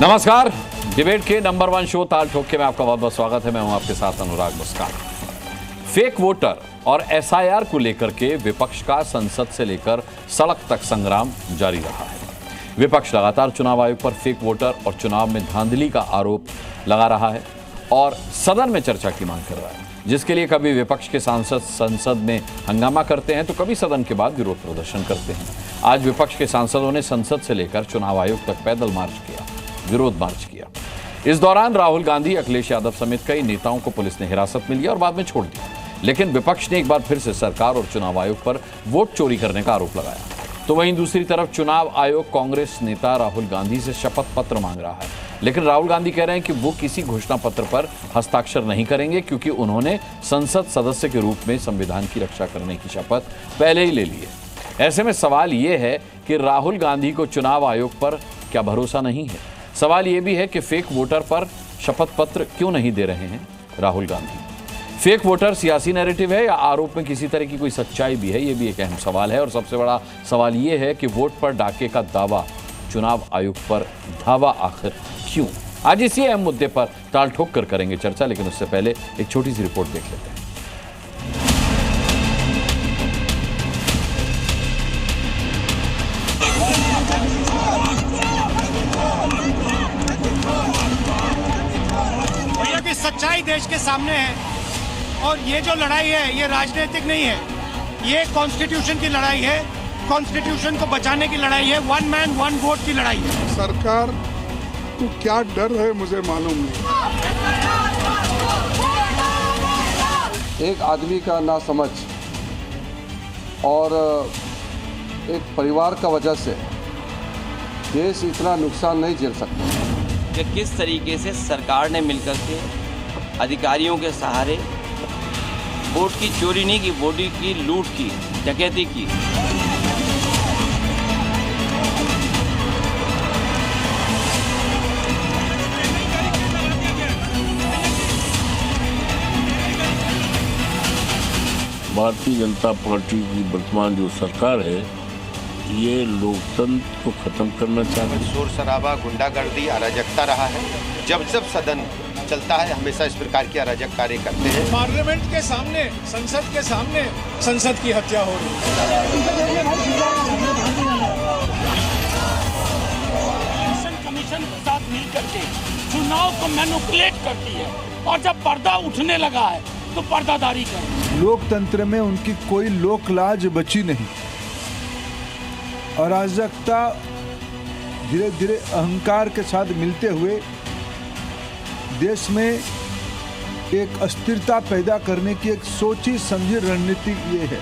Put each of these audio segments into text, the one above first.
नमस्कार, डिबेट के number 1 show ताल ठोक के में आपका बहुत बहुत स्वागत है। मैं हूं आपके साथ अनुराग मुस्कान। फेक वोटर और एसआईआर को लेकर के विपक्ष का संसद से लेकर सड़क तक संग्राम जारी रहा है। विपक्ष लगातार चुनाव आयोग पर फेक वोटर और चुनाव में धांधली का आरोप लगा रहा है और सदन में चर्चा की मांग कर रहा है, जिसके लिए कभी विपक्ष के सांसद संसद में हंगामा करते हैं तो कभी सदन के बाद विरोध प्रदर्शन करते हैं। आज विपक्ष के सांसदों ने संसद से लेकर चुनाव आयोग तक पैदल मार्च किया, विरोध मार्च किया। इस दौरान राहुल गांधी, अखिलेश यादव समेत कई नेताओं को पुलिस ने हिरासत में लिया और बाद में छोड़ दिया। लेकिन विपक्ष ने एक बार फिर से सरकार और चुनाव आयोग पर वोट चोरी करने का आरोप लगाया। तो वहीं दूसरी तरफ चुनाव आयोग कांग्रेस नेता राहुल गांधी से शपथ पत्र मांग रहा है। लेकिन राहुल गांधी कह रहे हैं कि वो किसी घोषणा पत्र पर हस्ताक्षर नहीं करेंगे, क्योंकि उन्होंने संसद सदस्य के रूप में संविधान की रक्षा करने की शपथ पहले ही ले ली है। ऐसे में सवाल ये है कि राहुल गांधी को चुनाव आयोग पर क्या भरोसा नहीं है? सवाल ये भी है कि फेक वोटर पर शपथ पत्र क्यों नहीं दे रहे हैं राहुल गांधी? फेक वोटर सियासी नैरेटिव है या आरोप में किसी तरह की कोई सच्चाई भी है? ये भी एक अहम सवाल है। और सबसे बड़ा सवाल ये है कि वोट पर डाके का दावा, चुनाव आयोग पर धावा आखिर क्यों? आज इसी अहम मुद्दे पर ताल ठोक कर करेंगे चर्चा, लेकिन उससे पहले एक छोटी सी रिपोर्ट देख लेते हैं। सच्चाई देश के सामने है और ये जो लड़ाई है ये राजनीतिक नहीं है, ये कॉन्स्टिट्यूशन की लड़ाई है। कॉन्स्टिट्यूशन को बचाने की लड़ाई है। 1 मैन 1 वोट की लड़ाई है। सरकार को क्या डर है मुझे मालूम नहीं। एक आदमी का नासमझ और एक परिवार का वजह से देश इतना नुकसान नहीं झेल सकता। कि किस तरीके से सरकार ने मिलकर के अधिकारियों के सहारे वोट की चोरी नहीं की, वोट की लूट की, डकैती की। भारतीय जनता पार्टी की वर्तमान जो सरकार है, ये लोकतंत्र को खत्म करना चाहती है। शोर शराबा, गुंडागर्दी, अराजकता रहा है। जब सदन चलता है हमेशा इस प्रकार के अराजक कार्य करते हैं। पार्लियामेंट के सामने, संसद के सामने संसद की हत्या हो रही है। इलेक्शन कमीशन के साथ मिलकर के चुनाव को मैनिपुलेट करती है और जब पर्दा उठने लगा है तो पर्दादारी कर। लोकतंत्र में उनकी कोई लोक लाज बची नहीं। अराजकता धीरे धीरे अहंकार के साथ मिलते हुए देश में एक अस्थिरता पैदा करने की एक सोची समझी रणनीति ये है।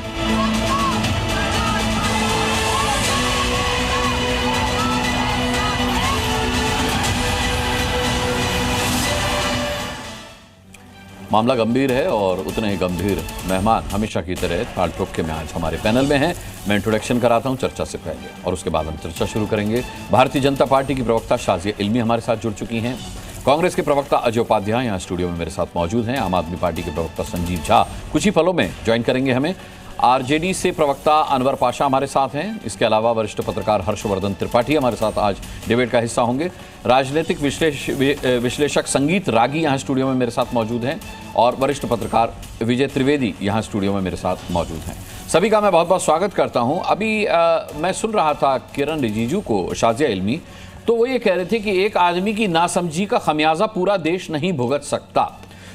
मामला गंभीर है और उतने ही गंभीर मेहमान हमेशा की तरह ताल ठोक के में आज हमारे पैनल में हैं। मैं इंट्रोडक्शन कराता हूं चर्चा से पहले और उसके बाद हम चर्चा शुरू करेंगे। भारतीय जनता पार्टी की प्रवक्ता शाजिया इल्मी हमारे साथ जुड़ चुकी हैं। कांग्रेस के प्रवक्ता अजय उपाध्याय यहाँ स्टूडियो में मेरे साथ मौजूद हैं। आम आदमी पार्टी के प्रवक्ता संजीव झा कुछ ही पलों में ज्वाइन करेंगे हमें। आरजेडी से प्रवक्ता अनवर पाशा हमारे साथ हैं। इसके अलावा वरिष्ठ पत्रकार हर्षवर्धन त्रिपाठी हमारे साथ आज डिबेट का हिस्सा होंगे। राजनीतिक विश्लेषक संगीत रागी यहाँ स्टूडियो में मेरे साथ मौजूद हैं और वरिष्ठ पत्रकार विजय त्रिवेदी यहाँ स्टूडियो में मेरे साथ मौजूद हैं। सभी का मैं बहुत बहुत स्वागत करता हूँ। अभी मैं सुन रहा था किरण रिजिजू को, शाजिया इल्मी, तो वो ये कह रहे थे कि एक आदमी की नासमझी का खमियाजा पूरा देश नहीं भुगत सकता।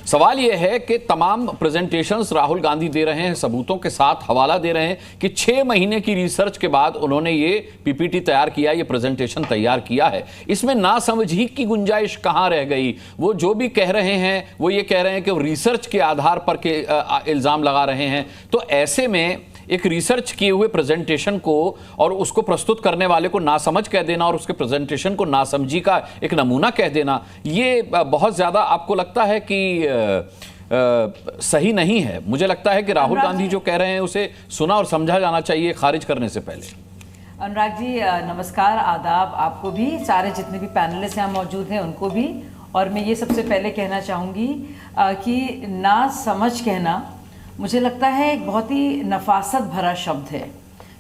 सवाल यह है कि तमाम प्रेजेंटेशंस राहुल गांधी दे रहे हैं, सबूतों के साथ हवाला दे रहे हैं कि 6 महीने की रिसर्च के बाद उन्होंने ये पीपीटी तैयार किया, ये प्रेजेंटेशन तैयार किया है। इसमें नासमझी की गुंजाइश कहां रह गई? वो जो भी कह रहे हैं वो ये कह रहे हैं कि वो रिसर्च के आधार पर के इल्जाम लगा रहे हैं। तो ऐसे में एक रिसर्च किए हुए प्रेजेंटेशन को और उसको प्रस्तुत करने वाले को नासमझ कह देना और उसके प्रेजेंटेशन को नासमझी का एक नमूना कह देना, ये बहुत ज्यादा आपको लगता है कि सही नहीं है? मुझे लगता है कि राहुल गांधी जो कह रहे हैं उसे सुना और समझा जाना चाहिए खारिज करने से पहले। अनुराग जी नमस्कार, आदाब आपको भी, सारे जितने भी पैनलिस्ट यहाँ मौजूद हैं उनको भी। और मैं ये सबसे पहले कहना चाहूँगी कि ना समझ कहना मुझे लगता है एक बहुत ही नफासत भरा शब्द है।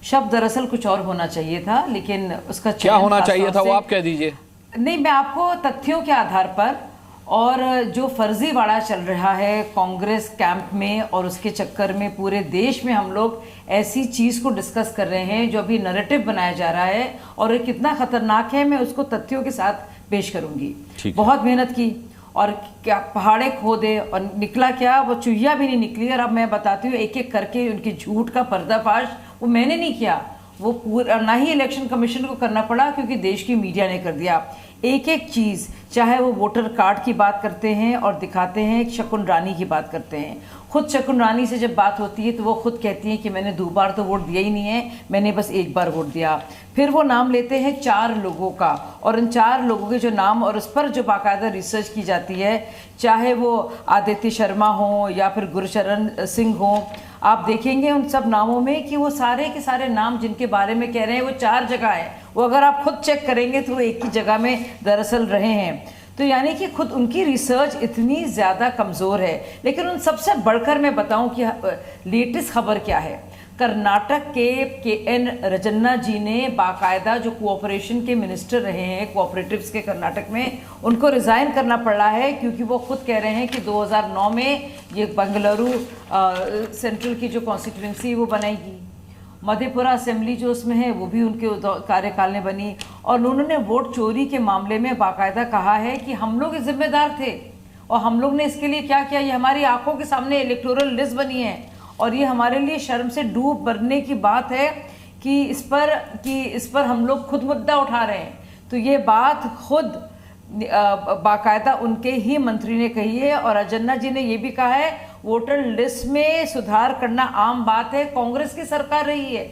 शब्द दरअसल कुछ और होना चाहिए था, लेकिन उसका क्या होना चाहिए था वो आप कह दीजिए। नहीं, मैं आपको तथ्यों के आधार पर और जो फर्जीवाड़ा चल रहा है कांग्रेस कैंप में और उसके चक्कर में पूरे देश में हम लोग ऐसी चीज़ को डिस्कस कर रहे हैं जो अभी नैरेटिव बनाया जा रहा है और ये कितना खतरनाक है, मैं उसको तथ्यों के साथ पेश करूंगी। बहुत मेहनत की और क्या पहाड़े खोदे और निकला क्या, वो चुहिया भी नहीं निकली। और अब मैं बताती हूँ एक एक करके उनके झूठ का पर्दाफाश, वो मैंने नहीं किया, वो पूरा ना ही इलेक्शन कमीशन को करना पड़ा क्योंकि देश की मीडिया ने कर दिया। एक एक चीज़, चाहे वो वोटर कार्ड की बात करते हैं और दिखाते हैं, शकुन रानी की बात करते हैं। खुद शकुन रानी से जब बात होती है तो वो खुद कहती हैं कि मैंने 2 बार तो वोट दिया ही नहीं है, मैंने बस 1 बार वोट दिया। फिर वो नाम लेते हैं 4 लोगों का और इन 4 लोगों के जो नाम और उस पर जो बाकायदा रिसर्च की जाती है, चाहे वो आदित्य शर्मा हो या फिर गुरशरण सिंह हो, आप देखेंगे उन सब नामों में कि वो सारे के सारे नाम जिनके बारे में कह रहे हैं वो 4 जगह है, वो अगर आप खुद चेक करेंगे तो वो एक ही जगह में दरअसल रहे हैं। तो यानी कि खुद उनकी रिसर्च इतनी ज़्यादा कमज़ोर है। लेकिन उन सबसे बढ़कर मैं बताऊं कि लेटेस्ट खबर क्या है। कर्नाटक के एन रजन्ना जी ने बाकायदा, जो कोऑपरेशन के मिनिस्टर रहे हैं कोऑपरेटिव्स के कर्नाटक में, उनको रिज़ाइन करना पड़ रहा है क्योंकि वो खुद कह रहे हैं कि 2009 में ये बेंगलुरु सेंट्रल की जो कॉन्स्टिट्यूंसी वो बनाएगी, मधेपुरा असेंबली जो उसमें है वो भी उनके कार्यकाल में बनी। और उन्होंने वोट चोरी के मामले में बाकायदा कहा है कि हम लोग जिम्मेदार थे और हम लोग ने इसके लिए क्या किया, ये हमारी आंखों के सामने इलेक्टोरल लिस्ट बनी है और ये हमारे लिए शर्म से डूब मरने की बात है कि इस पर हम लोग खुद मुद्दा उठा रहे हैं। तो ये बात खुद बाकायदा उनके ही मंत्री ने कही है। और रजन्ना जी ने ये भी कहा है वोटर लिस्ट में सुधार करना आम बात है, कांग्रेस की सरकार रही है।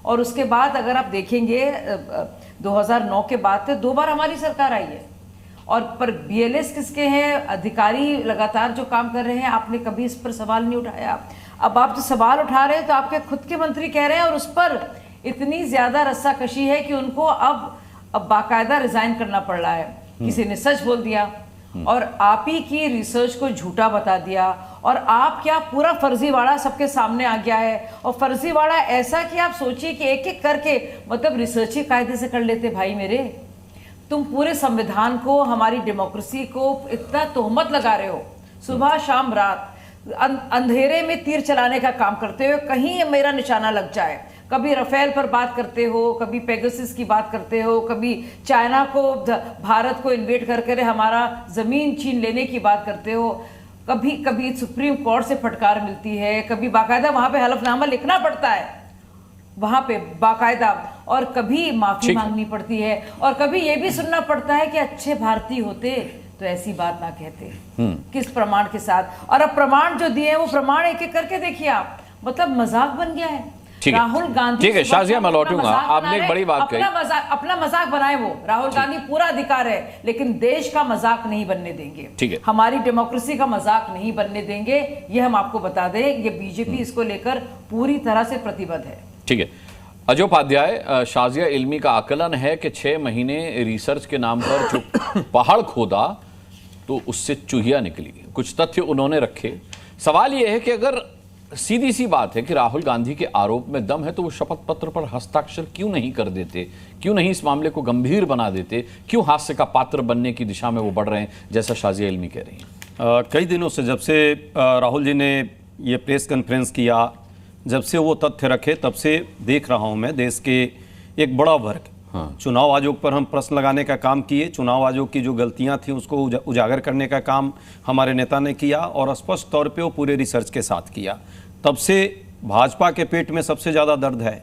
और उसके बाद अगर आप देखेंगे 2009 के बाद से 2 बार हमारी सरकार आई है। और पर BLS किसके हैं, अधिकारी लगातार जो काम कर रहे हैं, आपने कभी इस पर सवाल नहीं उठाया। अब आप जो सवाल उठा रहे हैं तो आपके खुद के मंत्री कह रहे हैं और उस पर इतनी ज्यादा रस्साकशी है कि उनको अब बाकायदा रिजाइन करना पड़ रहा है। किसी ने सच बोल दिया और आप ही की रिसर्च को झूठा बता दिया और आप क्या पूरा फर्जीवाड़ा सबके सामने आ गया है। और फर्जीवाड़ा ऐसा कि आप सोचिए कि एक एक करके मतलब रिसर्च ही कायदे से कर लेते। भाई मेरे, तुम पूरे संविधान को, हमारी डेमोक्रेसी को इतना तोहमत लगा रहे हो, सुबह शाम रात अंधेरे में तीर चलाने का काम करते हो, कहीं मेरा निशाना लग जाए। कभी राफेल पर बात करते हो, कभी पेगासस की बात करते हो, कभी चाइना को, भारत को इन्वेट करके हमारा जमीन छीन लेने की बात करते हो, कभी कभी सुप्रीम कोर्ट से फटकार मिलती है, कभी बाकायदा वहां पे हलफनामा लिखना पड़ता है वहां पे बाकायदा, और कभी माफी मांगनी पड़ती है, और कभी ये भी सुनना पड़ता है कि अच्छे भारतीय होते तो ऐसी बात ना कहते। किस प्रमाण के साथ? और अब प्रमाण जो दिए हैं वो प्रमाण एक एक करके देखिए आप, मतलब मजाक बन गया है। राहुल गांधी, ठीक है शाजिया, मैं लौटूंगा। आपने एक बड़ी बात कही, अपना मजाक बनाए वो राहुल गांधी, पूरा अधिकार है, लेकिन देश का मजाक नहीं बनने देंगे। ठीक है, हमारी डेमोक्रेसी का मजाक नहीं बनने देंगे, ये हम आपको बता दें। ये बीजेपी इसको लेकर पूरी तरह से प्रतिबद्ध है। ठीक है, अजोपाध्याय, शाजिया इल्मी का आकलन है कि 6 महीने रिसर्च के नाम पर जो पहाड़ खोदा तो उससे चूहिया निकली। कुछ तथ्य उन्होंने रखे। सवाल यह है कि अगर सीधी सी बात है कि राहुल गांधी के आरोप में दम है तो वो शपथ पत्र पर हस्ताक्षर क्यों नहीं कर देते, क्यों नहीं इस मामले को गंभीर बना देते, क्यों हादसे का पात्र बनने की दिशा में वो बढ़ रहे हैं, जैसा शाजिया इल्मी कह रही हैं। कई दिनों से, जब से राहुल जी ने ये प्रेस कॉन्फ्रेंस किया, जब से वो तथ्य रखे, तब से देख रहा हूं मैं देश के एक बड़ा वर्ग, चुनाव आयोग पर हम प्रश्न लगाने का काम किए, चुनाव आयोग की जो गलतियां थी उसको उजागर करने का काम हमारे नेता ने किया और स्पष्ट तौर पे वो पूरे रिसर्च के साथ किया। तब से भाजपा के पेट में सबसे ज़्यादा दर्द है,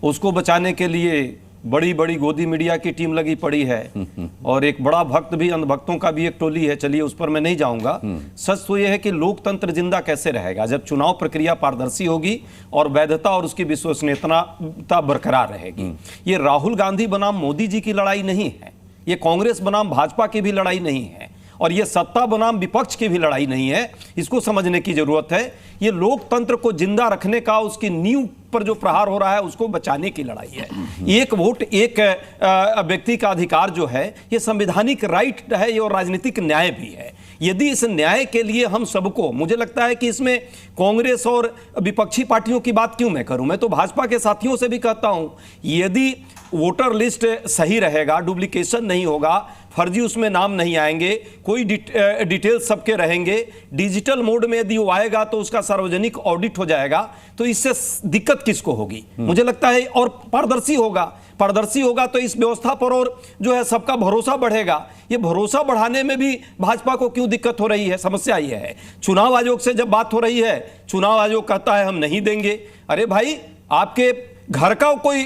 उसको बचाने के लिए बड़ी बड़ी गोदी मीडिया की टीम लगी पड़ी है और एक बड़ा भक्त भी, अंधभक्तों का भी एक टोली है। चलिए उस पर मैं नहीं जाऊंगा। सच तो यह है कि लोकतंत्र जिंदा कैसे रहेगा जब चुनाव प्रक्रिया पारदर्शी होगी और वैधता और उसकी विश्वसनीयता बरकरार रहेगी। ये राहुल गांधी बनाम मोदी जी की लड़ाई नहीं है, ये कांग्रेस बनाम भाजपा की भी लड़ाई नहीं है। और ये सत्ता बनाम विपक्ष की भी लड़ाई नहीं है, इसको समझने की जरूरत है। ये लोकतंत्र को जिंदा रखने का, उसकी नींव पर जो प्रहार हो रहा है उसको बचाने की लड़ाई है। एक वोट एक व्यक्ति का अधिकार जो है ये संवैधानिक राइट है, ये और राजनीतिक न्याय भी है। यदि इस न्याय के लिए हम सबको, मुझे लगता है कि इसमें कांग्रेस और विपक्षी पार्टियों की बात क्यों मैं करूं, मैं तो भाजपा के साथियों से भी कहता हूं, यदि वोटर लिस्ट सही रहेगा, डुप्लीकेशन नहीं होगा, फर्जी उसमें नाम नहीं आएंगे, कोई डिटेल सबके रहेंगे, डिजिटल मोड में यदि वो आएगा तो उसका सार्वजनिक ऑडिट हो जाएगा, तो इससे दिक्कत किसको होगी? मुझे लगता है और पारदर्शी होगा तो इस व्यवस्था पर और जो है सबका भरोसा बढ़ेगा। ये भरोसा बढ़ाने में भी भाजपा को क्यों दिक्कत हो रही है? समस्या ये है, चुनाव आयोग से जब बात हो रही है, चुनाव आयोग कहता है हम नहीं देंगे। अरे भाई, आपके घर का कोई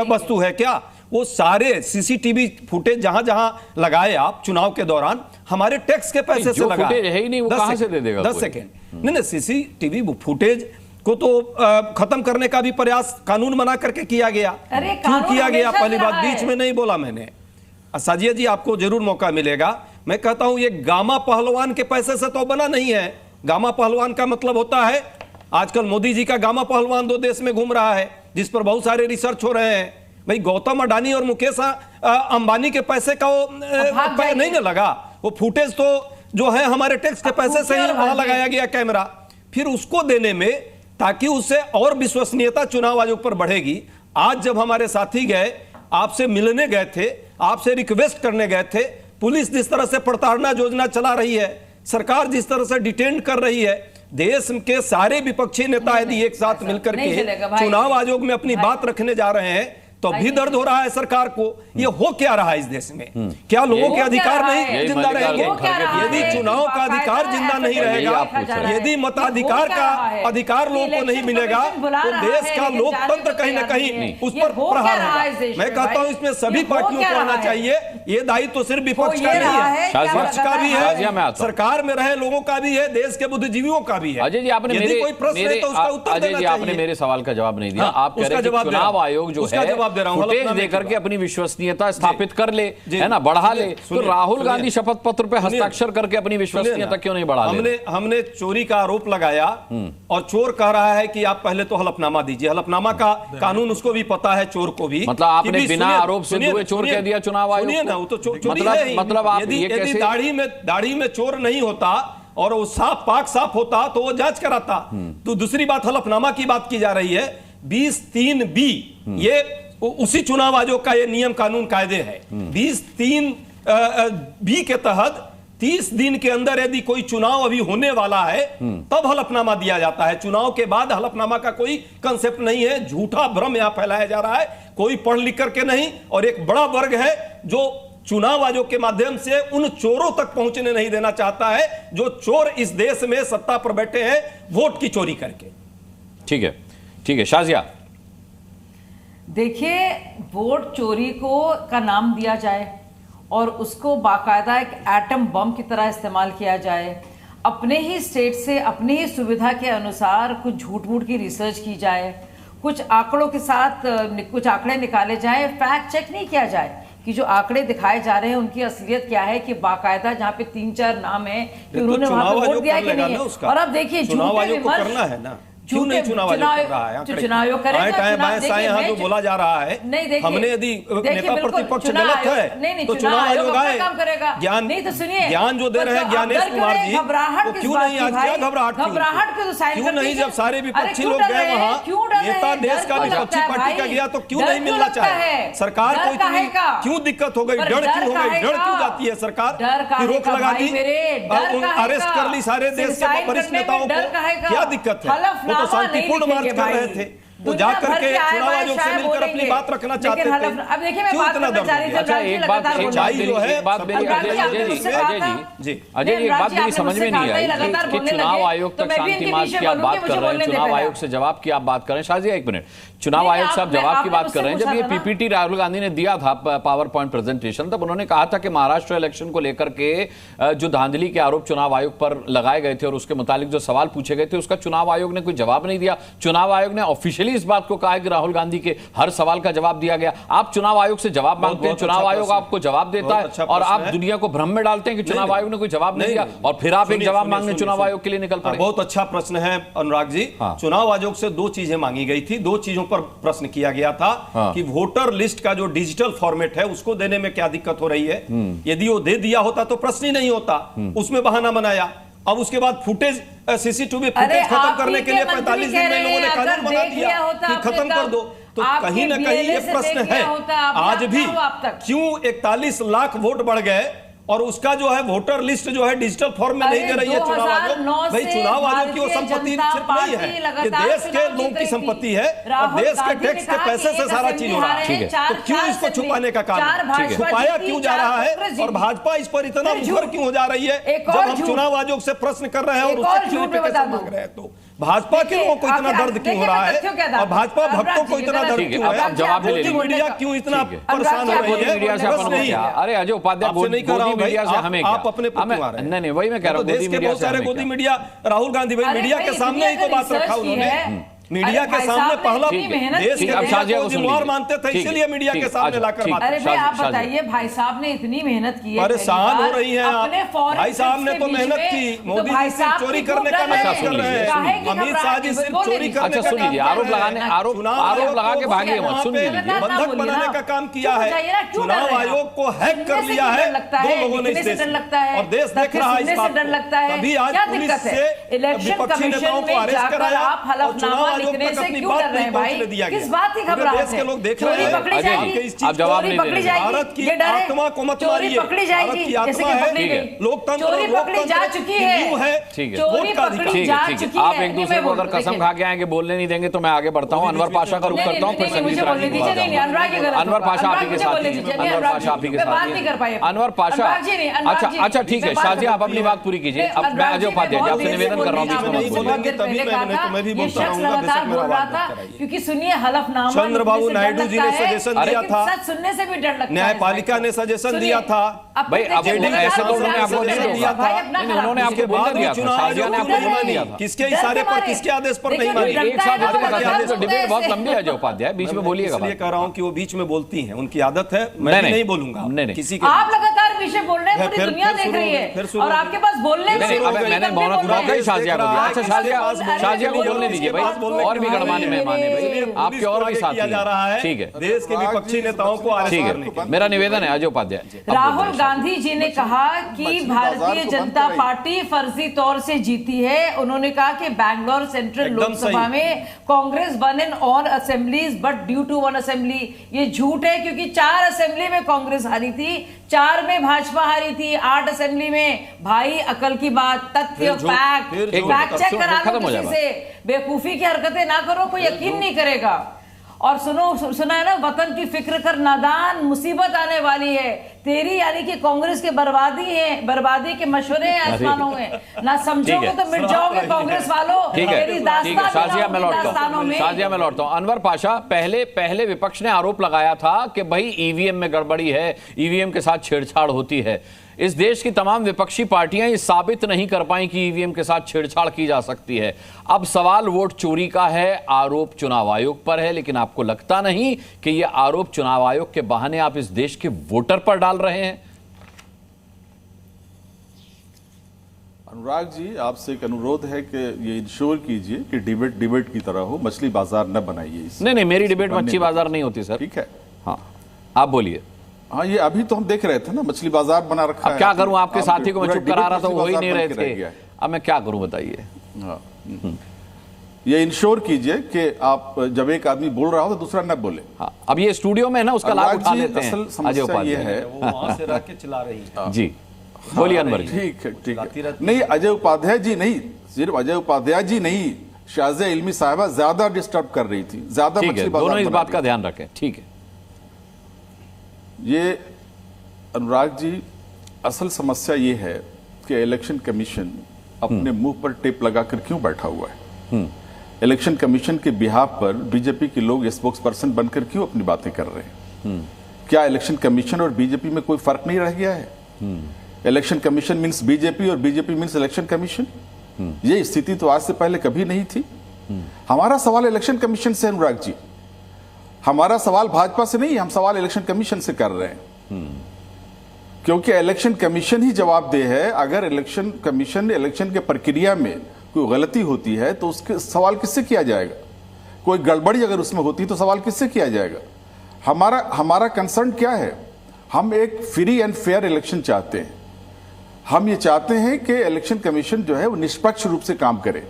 वस्तु है क्या? वो सारे सीसीटीवी फुटेज जहां जहां लगाए आप चुनाव के दौरान, हमारे टैक्स के पैसे से लगाए, फुटेज है ही नहीं, वो कहां से दे देगा? 10 सेकेंड नहीं, सीसीटीवी फुटेज को तो खत्म करने का भी प्रयास कानून बना करके किया गया। क्यों किया गया? पहली बात बीच में नहीं बोला मैंने। साजिया जी, आपको जरूर मौका मिलेगा। मैं कहता हूं ये गामा पहलवान के पैसे से तो बना नहीं है। गामा पहलवान का मतलब होता है, आजकल मोदी जी का गामा पहलवान 2 देश में घूम रहा है, जिस पर बहुत सारे रिसर्च हो रहे हैं। भाई, गौतम अडानी और मुकेश अंबानी के पैसे का वो नहीं ना लगा, वो फुटेज तो जो है हमारे टैक्स के पैसे से ही वहां लगाया गया कैमरा। फिर उसको देने में, ताकि उससे और विश्वसनीयता चुनाव आयोग पर बढ़ेगी। आज जब हमारे साथी गए, आपसे मिलने गए थे, आपसे रिक्वेस्ट करने गए थे, पुलिस जिस तरह से प्रताड़ना योजना चला रही है, सरकार जिस तरह से डिटेन कर रही है, देश के सारे विपक्षी नेता यदि एक साथ मिलकर के चुनाव आयोग में अपनी बात रखने जा रहे हैं, तो भी दर्द हो रहा है सरकार को। ये हो क्या रहा है इस देश में? क्या लोगों के अधिकार नहीं जिंदा रहेंगे? यदि चुनाव का अधिकार जिंदा नहीं रहेगा, यदि मताधिकार का अधिकार लोगों को नहीं मिलेगा, तो देश का लोकतंत्र कहीं ना कहीं उस पर प्रहार होगा। मैं कहता हूं इसमें सभी पार्टियों को आना चाहिए। ये दायित्व तो सिर्फ विपक्ष का नहीं है, विपक्ष का भी है, सरकार में रहे लोगों का भी है, देश के बुद्धिजीवियों का भी है। अजय जी, आपने मेरे सवाल का जवाब नहीं दिया। आप कह रहे हैं चुनाव आयोग जो है फुटेज देकर के अपनी विश्वसनीयता स्थापित कर ले, है ना, बढ़ा ले, तो राहुल गांधी शपथ पत्र पे हस्ताक्षर करके अपनी विश्वसनीयता क्यों नहीं बढ़ा ले? हमने चोरी का आरोप लगाया और चोर कह रहा है कि आप पहले तो हलफनामा दीजिए। हलफनामा का कानून उसको भी पता है, चोर को भी। मतलब आपने बिना आरोप सिद्ध हुए चोर कह दिया चुनाव आयोग को? ना, वो तो चोरी है। मतलब यदि दाढ़ी में चोर नहीं होता और वो साफ होता तो वो जांच कराता। तो दूसरी बात, हलफनामा की बात की जा रही है 20(3)(b), ये उसी चुनाव आयोग का ये नियम कानून कायदे है। 20(3)(b) के तहत 30 दिन के अंदर यदि कोई चुनाव अभी होने वाला है तब हलफनामा दिया जाता है। चुनाव के बाद हलफनामा का कोई कंसेप्ट नहीं है। झूठा भ्रम यहां फैलाया जा रहा है, कोई पढ़ लिख करके नहीं। और एक बड़ा वर्ग है जो चुनाव आयोग के माध्यम से उन चोरों तक पहुंचने नहीं देना चाहता है, जो चोर इस देश में सत्ता पर बैठे हैं वोट की चोरी करके। ठीक है शाजिया, देखिए, वोट चोरी का नाम दिया जाए और उसको बाकायदा एक एटम बम की तरह इस्तेमाल किया जाए, अपने ही स्टेट से अपनी ही सुविधा के अनुसार कुछ झूठ मूठ की रिसर्च की जाए, कुछ आंकड़ों के साथ कुछ आंकड़े निकाले जाए, फैक्ट चेक नहीं किया जाए कि जो आंकड़े दिखाए जा रहे हैं उनकी असलियत क्या है, कि बाकायदा जहां पे 3-4 नाम है कि उन्होंने वहां पे वोट दिया कि नहीं है। और अब देखिए, चुनाव आयोग को करना है ना, क्यों नहीं चुनाव आयोग कर रहा है? चुनाव करेगा, जो बोला जा रहा है, हमने यदि नेता प्रतिपक्ष गलत है तो चुनाव आयोग आए, ज्ञान नहीं तो सुनिए, ज्ञान जो दे रहे हैं ज्ञानेश कुमार जी, तो क्यों नहीं आज क्या घबराहट क्यों नहीं? जब सारे विपक्षी लोग गए वहां, नेता देश का विपक्षी पार्टी का गया, तो क्यों नहीं मिलना चाहे? सरकार को इतनी क्यों दिक्कत हो गई? डर क्यों हो गई? डर क्यों जाती है सरकार की? रोक लगा दी, अरेस्ट कर ली सारे देश के वरिष्ठ नेताओं को, क्या दिक्कत है? तो शांतिपूर्ण मार्च कर रहे थे, तो जाकर के चुनाव आयोग से मिलकर अपनी बात रखना चाहते थे। अब देखिए, मैं बात करना चाह रही थी। अच्छा, एक बात मेरी अजय जी, एक बात मेरी समझ में नहीं आई कि चुनाव आयोग तक शांति मार्च की आप बात कर रहे हैं, चुनाव आयोग से जवाब की आप बात कर रहे हैं। शाजिया, एक मिनट, चुनाव आयोग से आप जवाब की बात कर रहे हैं। जब ये पीपीटी राहुल गांधी ने दिया था, पावर पॉइंट प्रेजेंटेशन, तब उन्होंने कहा था कि महाराष्ट्र इलेक्शन को लेकर के जो धांधली के आरोप चुनाव आयोग पर लगाए गए थे और उसके मुताबिक जो सवाल पूछे गए थे, उसका चुनाव आयोग ने कोई जवाब नहीं दिया। चुनाव आयोग ने ऑफिशियली डेली इस बात को कहा है कि राहुल गांधी के हर सवाल का जवाब दिया गया। आप चुनाव आयोग से जवाब मांगते हैं, चुनाव आयोग आपको जवाब देता है और आप दुनिया को भ्रम में डालते हैं कि चुनाव आयोग ने कोई जवाब नहीं दिया और फिर आप एक जवाब मांगने चुनाव आयोग के लिए निकल पड़े। बहुत अच्छा प्रश्न है अनुराग जी। चुनाव आयोग से दो चीजें मांगी गई थी, दो चीजों पर प्रश्न किया गया था कि वोटर लिस्ट का जो डिजिटल फॉर्मेट है उसको देने में क्या दिक्कत हो रही है। यदि वो दे दिया होता तो प्रश्न ही नहीं होता, उसमें बहाना बनाया। अब उसके बाद फुटेज सीसीटीवी फुटेज खत्म करने के लिए 45 दिन में लोगों ने कानून बना दिया कि खत्म कर दो। तो कहीं ना कहीं ये प्रश्न है आज भी, क्यों 41 लाख वोट बढ़ गए और उसका जो है वोटर लिस्ट जो है डिजिटल फॉर्म में नहीं दे रही है चुनाव आयोग। भाई चुनाव आयोग की वो संपत्ति सिर्फ नहीं है, ये देश के लोगों की संपत्ति है और देश के टैक्स के पैसे से सारा चीज हो रहा है। तो क्यों इसको छुपाने का काम है, छुपाया क्यों जा रहा है और भाजपा इस पर इतना मुखर क्यों हो जा रही है जब हम चुनाव आयोग से प्रश्न कर रहे हैं और उससे क्लैरिफिकेशन मांग रहे हैं। तो भाजपा के लोगों को इतना दर्द क्यों हो रहा है और भाजपा भक्तों को इतना दर्द क्यों है, जवाब मीडिया क्यों इतना परेशान हो रही है। मीडिया से अपन नहीं, अरे अजय उपाध्याय मीडिया से हमें आप अपने नहीं वही मैं कह रहा हूं, देश के बहुत सारे गोदी मीडिया राहुल गांधी भाई मीडिया के सामने ही तो बात रखा उन्होंने, मीडिया के सामने पहला देश के मीडिया को जिम्मेवार मानते थे, इसीलिए मीडिया के सामने लाकर बात। अरे भाई आप बताइए, भाई साहब ने इतनी मेहनत की है, परेशान हो रही हैं आप। भाई साहब ने तो मेहनत की, मोदी जी सिर्फ चोरी करने का मैसेज कर रहे हैं, अमित शाह जी सिर्फ चोरी करने का काम, आरोप लगाने आरोप लगा के भागे मत, सुन लीजिए, बंधक बनाने का काम किया है। चुनाव आयोग को हैक कर लिया है दो लोगों ने इस देश में और देश देख रहा है इस बात को। तभी आज पुलिस से विपक्षी नेताओं को अरेस्ट कराया और चुनाव लिखने से क्यों डर रहे हैं भाई? किस बात की घबराहट है? देश के लोग देख रहे हैं, पकड़ी जाएगी, चोरी पकड़ी जाएगी, भारत की आत्मा को मत मारिए, पकड़ी जाएगी, जैसे कि पकड़ी गई, चोरी पकड़ी जा चुकी है, चोरी पकड़ी जा चुकी है। आप एक दूसरे को अगर कसम खा के आएंगे बोलने नहीं देंगे तो मैं आगे बढ़ता हूँ। अनवर पाशा का रुख करता हूँ, फिर संगीत रानी की बात। अनवर पाशा आप ही के साथ, अनवर पाशा आप ही के साथ, अनवर पाशा। अच्छा ठीक है शाजिया, आप अपनी बात पूरी कीजिए। अब मैं अजय उपाध्याय आपसे निवेदन कर रहा हूँ, क्योंकि सुनिए हलफनामा चंद्रबाबू नायडू जी ने सजेशन दिया था, सच सुनने से भी डर लगता है, न्यायपालिका ने सजेशन दिया था। भाई अब ऐसे तो उन्होंने आपको नहीं दिया था, उन्होंने आपको बोलने दिया था, शाजिया ने आपको बोलने दिया था। किसके इशारे पर, किसके आदेश पर नहीं मानी? एक साथ डिबेट बहुत लंबी है अजय उपाध्याय, बीच में बोलिएगा। इसलिए कह रहा हूं कि वो बीच में बोलती हैं, उनकी आदत है, मैं नहीं बोलूंगा किसी के। आप लगातार पीछे बोल रहे हैं, पूरी दुनिया देख रही है और आपके पास बोलने मैंने मौका ही शाजिया को दिया। अच्छा शाजिया को बोलने दीजिए भाई, और भी गणमान्य मेहमान है भाई, आपके और भी साथी किया जा रहा है। ठीक है, देश के विपक्षी नेताओं को अरेस्ट करने के। मेरा निवेदन है अजय उपाध्याय। राहुल गांधी जी ने कहा कि भारतीय जनता पार्टी फर्जी तौर से जीती है। उन्होंने कहा कि बैंगलोर सेंट्रल लोकसभा में Congress won in all assemblies but due to one assembly. ये झूठ है क्योंकि 4 असेंबली में कांग्रेस हारी थी, 4 में भाजपा हारी थी, 8 असेंबली में। भाई अकल की बात, तथ्य, फैक्ट चेक करा लो किसी से, बेवकूफी की हरकतें ना करो, कोई यकीन नहीं करेगा। और सुना है ना, वतन की फिक्र कर नादान, मुसीबत आने वाली है तेरी, यानी कि कांग्रेस के बर्बादी के मशवरे हैं आसमानों में, ना समझोगे तो मिट जाओगे कांग्रेस वालों। तेरी दास्तान शाजिया में लौटता हूं। अनवर पाशा, पहले विपक्ष ने आरोप लगाया था कि भाई ईवीएम में गड़बड़ी है, ईवीएम के साथ छेड़छाड़ होती है। इस देश की तमाम विपक्षी पार्टियां ये साबित नहीं कर पाई कि ईवीएम के साथ छेड़छाड़ की जा सकती है। अब सवाल वोट चोरी का है, आरोप चुनाव आयोग पर है, लेकिन आपको लगता नहीं कि ये आरोप चुनाव आयोग के बहाने आप इस देश के वोटर पर डाल रहे हैं? अनुराग जी, आपसे एक अनुरोध है कि ये इंश्योर कीजिए कि डिबेट की तरह हो, मछली बाजार न बनाइए। नहीं, मेरी डिबेट मछली बाजार नहीं होती सर। ठीक है, हाँ आप बोलिए। हाँ, ये अभी तो हम देख रहे थे ना, मछली बाजार बना रखा है। क्या करूं, आपके साथी को मैं चुप करा रहा था, वो ही नहीं रहे थे, अब मैं क्या करूं बताइए। हाँ, ये इंश्योर कीजिए कि आप जब एक आदमी बोल रहा हो तो दूसरा न बोले। हाँ, अब ये स्टूडियो में ना उसका लाभ उठा लेते हैं। असल समस्या ये है, वो वहां से रह के चला रही है। जी बोलिए अनवर जी। ठीक है। नहीं, अजय उपाध्याय जी नहीं, सिर्फ अजय उपाध्याय जी नहीं, शाजिया इल्मी साहिबा ज्यादा डिस्टर्ब कर रही थी, ज्यादा मछली बाजार। दोनों इस बात का ध्यान रखें। ठीक है, ये अनुराग जी, असल समस्या ये है कि इलेक्शन कमीशन अपने मुंह पर टेप लगाकर क्यों बैठा हुआ है। इलेक्शन कमीशन के बिहाफ पर बीजेपी के लोग स्पोक्स पर्सन बनकर क्यों अपनी बातें कर रहे हैं? क्या इलेक्शन कमीशन और बीजेपी में कोई फर्क नहीं रह गया है? इलेक्शन कमीशन मीन्स बीजेपी और बीजेपी मीन्स इलेक्शन कमीशन। ये स्थिति तो आज से पहले कभी नहीं थी। हमारा सवाल इलेक्शन कमीशन से, अनुराग जी, हमारा सवाल भाजपा से नहीं, हम सवाल इलेक्शन कमीशन से कर रहे हैं। क्योंकि इलेक्शन कमीशन ही जवाबदेह है। अगर इलेक्शन कमीशन इलेक्शन के प्रक्रिया में कोई गलती होती है तो उसके सवाल किससे किया जाएगा? कोई गड़बड़ी अगर उसमें होती है तो सवाल किससे किया जाएगा? हमारा कंसर्न क्या है? हम एक फ्री एंड फेयर इलेक्शन चाहते हैं। हम ये चाहते हैं कि इलेक्शन कमीशन जो है वो निष्पक्ष रूप से काम करे,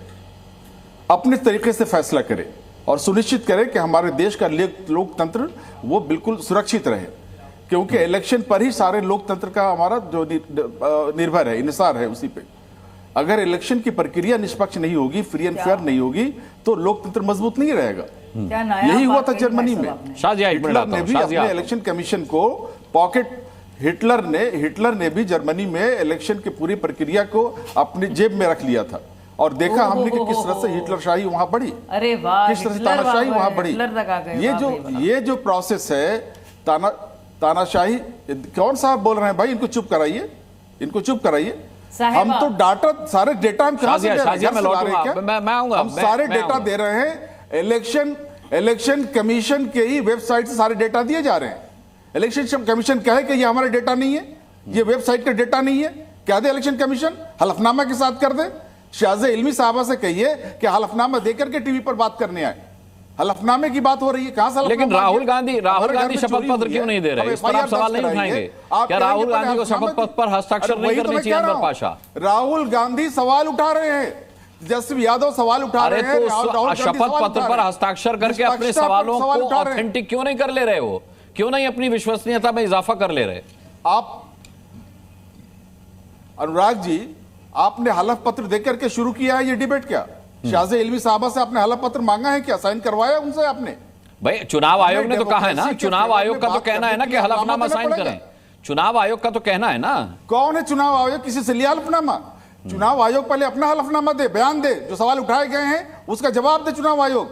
अपने तरीके से फैसला करे और सुनिश्चित करे कि हमारे देश का लोकतंत्र वो बिल्कुल सुरक्षित रहे, क्योंकि इलेक्शन पर ही सारे लोकतंत्र का हमारा जो निर्भर है, इंसार है उसी पे। अगर इलेक्शन की प्रक्रिया निष्पक्ष नहीं होगी, फ्री एंड फेयर नहीं होगी, तो लोकतंत्र मजबूत नहीं रहेगा। यही हुआ था जर्मनी में। हिटलर ने भी अपने इलेक्शन कमीशन को पॉकेट, हिटलर ने भी जर्मनी में इलेक्शन की पूरी प्रक्रिया को अपनी जेब में रख लिया था और देखा हमने कि किस तरह से हिटलरशाही वहां बढ़ी, अरे वाह, किस तरह से तानाशाही वहां बढ़ी। ये जो प्रोसेस है तानाशाही, कौन साहब बोल रहे हैं भाई? इनको चुप कराइए, इनको चुप कराइए। हम तो डाटा, सारे डेटा हम कहां से दे रहे हैं? हम सारे डेटा दे रहे हैं, इलेक्शन कमीशन के ही वेबसाइट से सारे डेटा दिए जा रहे हैं। इलेक्शन कमीशन कहे कि ये हमारा डेटा नहीं है, ये वेबसाइट का डेटा नहीं है, क्या दे इलेक्शन कमीशन? हलफनामा के साथ कर दे। शाहजे इल्मी साहबा से कहिए कि हलफनामा देकर के टीवी पर बात करने आए। हलफनामे की बात हो रही है, कहां से? लेकिन राहुल गांधी शपथ पत्र क्यों नहीं दे रहे? इस पर आप सवाल नहीं उठाएंगे? क्या राहुल गांधी को शपथ पत्र पर हस्ताक्षर नहीं करने चाहिए? अनवर पाशा, राहुल गांधी सवाल उठा रहे हैं, जसवीर यादव सवाल उठा रहे हैं, तो शपथ पत्र पर हस्ताक्षर करके अपने सवालों को ऑथेंटिक क्यों नहीं कर ले रहे हो? क्यों नहीं अपनी विश्वसनीयता में इजाफा कर ले रहे? आप अनुराग जी, आपने हलफ पत्र देकर के शुरू किया है ये डिबेट क्या? शाहजे इल्मी साहबा से आपने हलफ पत्र मांगा है क्या? साइन करवाया उनसे आपने? भाई चुनाव आयोग ने तो कहा है ना, चुनाव आयोग का तो कहना है ना कि हलफनामा साइन करें। चुनाव आयोग का तो कहना है ना। कौन है चुनाव आयोग? किसी से लिया हलफनामा? चुनाव आयोग पहले अपना हलफनामा दे, बयान दे, जो सवाल उठाए गए हैं उसका जवाब दे चुनाव आयोग।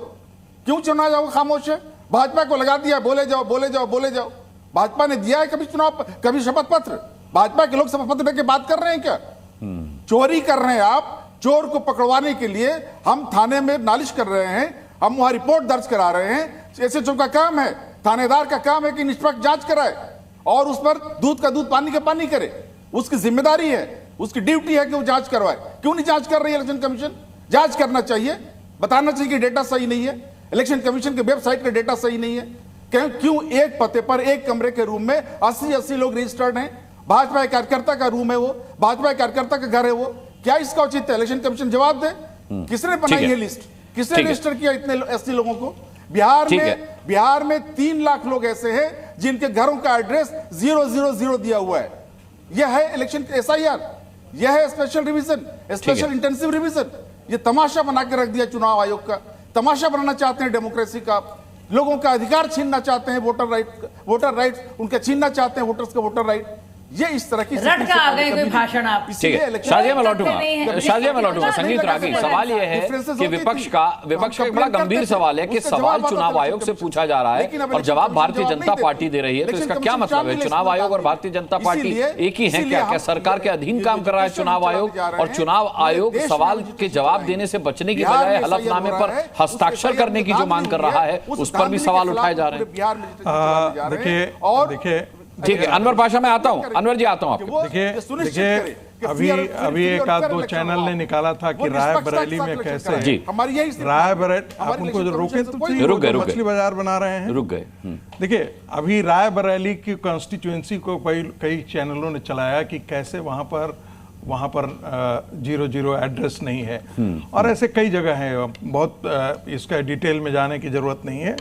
क्यों चुनाव आयोग खामोश है? भाजपा को लगा दिया, बोले जाओ बोले जाओ बोले जाओ। भाजपा ने दिया है कभी शपथ पत्र? भाजपा के लोग शपथ पत्र के बात कर रहे हैं क्या? चोरी कर रहे हैं आप। चोर को पकड़वाने के लिए हम थाने में नालिश कर रहे हैं, हम वहां रिपोर्ट दर्ज करा रहे हैं। एसएचओ का काम है, थानेदार का काम है कि निष्पक्ष जांच कराए और उस पर दूध का दूध पानी का पानी करे। उसकी जिम्मेदारी है, उसकी ड्यूटी है कि वो जांच करवाए। क्यों नहीं जांच कर रही है इलेक्शन कमीशन? जांच करना चाहिए, बताना चाहिए कि डेटा सही नहीं है, इलेक्शन कमीशन के वेबसाइट का डेटा सही नहीं है। क्यों एक पते पर एक कमरे के रूम में 80 लोग रजिस्टर्ड हैं? भाजपा कार्यकर्ता का रूम है वो, भाजपा कार्यकर्ता का घर है वो। क्या इसका औचित्य? इलेक्शन कमीशन जवाब दे। किसने बनाई ये लिस्ट? किसने रजिस्टर किया इतने 80 लोगों को? बिहार में 3 लाख लोग ऐसे हैं जिनके घरों का एड्रेस 000 दिया हुआ है। यह है इलेक्शन SIR, यह है special revision, special intensive revision. ये तमाशा बना के रख दिया चुनाव आयोग का। तमाशा बनाना चाहते हैं डेमोक्रेसी का, लोगों का अधिकार छीनना चाहते हैं, वोटर राइट उनके छीनना चाहते हैं, वोटर्स का वोटर राइट। ये इस तरह की रट का आ गए कोई भाषण आप। शाजिया में लौटूंगा। संगीत रागी, सवाल यह है कि विपक्ष का एक बड़ा गंभीर सवाल है कि सवाल चुनाव आयोग से पूछा जा रहा है और जवाब भारतीय जनता पार्टी दे रही है, तो इसका क्या मतलब है? चुनाव आयोग और भारतीय जनता पार्टी एक ही है क्या? क्या सरकार के अधीन काम कर रहा है चुनाव आयोग? और चुनाव आयोग सवाल के जवाब देने से बचने की बजाय हलफनामे पर हस्ताक्षर करने की जो मांग कर रहा है उस पर भी सवाल उठाए जा रहे हैं। देखिए ठीक है, अनवर पाशा मैं आता हूं। अनवर जी आता हूं आपके। देखिए अभी एक आध 2 चैनल ने निकाला था कि रायबरेली में कैसे जी रायबरेली, आप उनको रोके तो रुक गए, मछली बाजार बना रहे हैं, रुक गए। देखिए अभी रायबरेली की कॉन्स्टिट्यूएंसी को कई चैनलों ने चलाया कि कैसे वहां पर 00 एड्रेस नहीं है और ऐसे कई जगह है। बहुत इसका डिटेल में जाने की जरूरत नहीं है।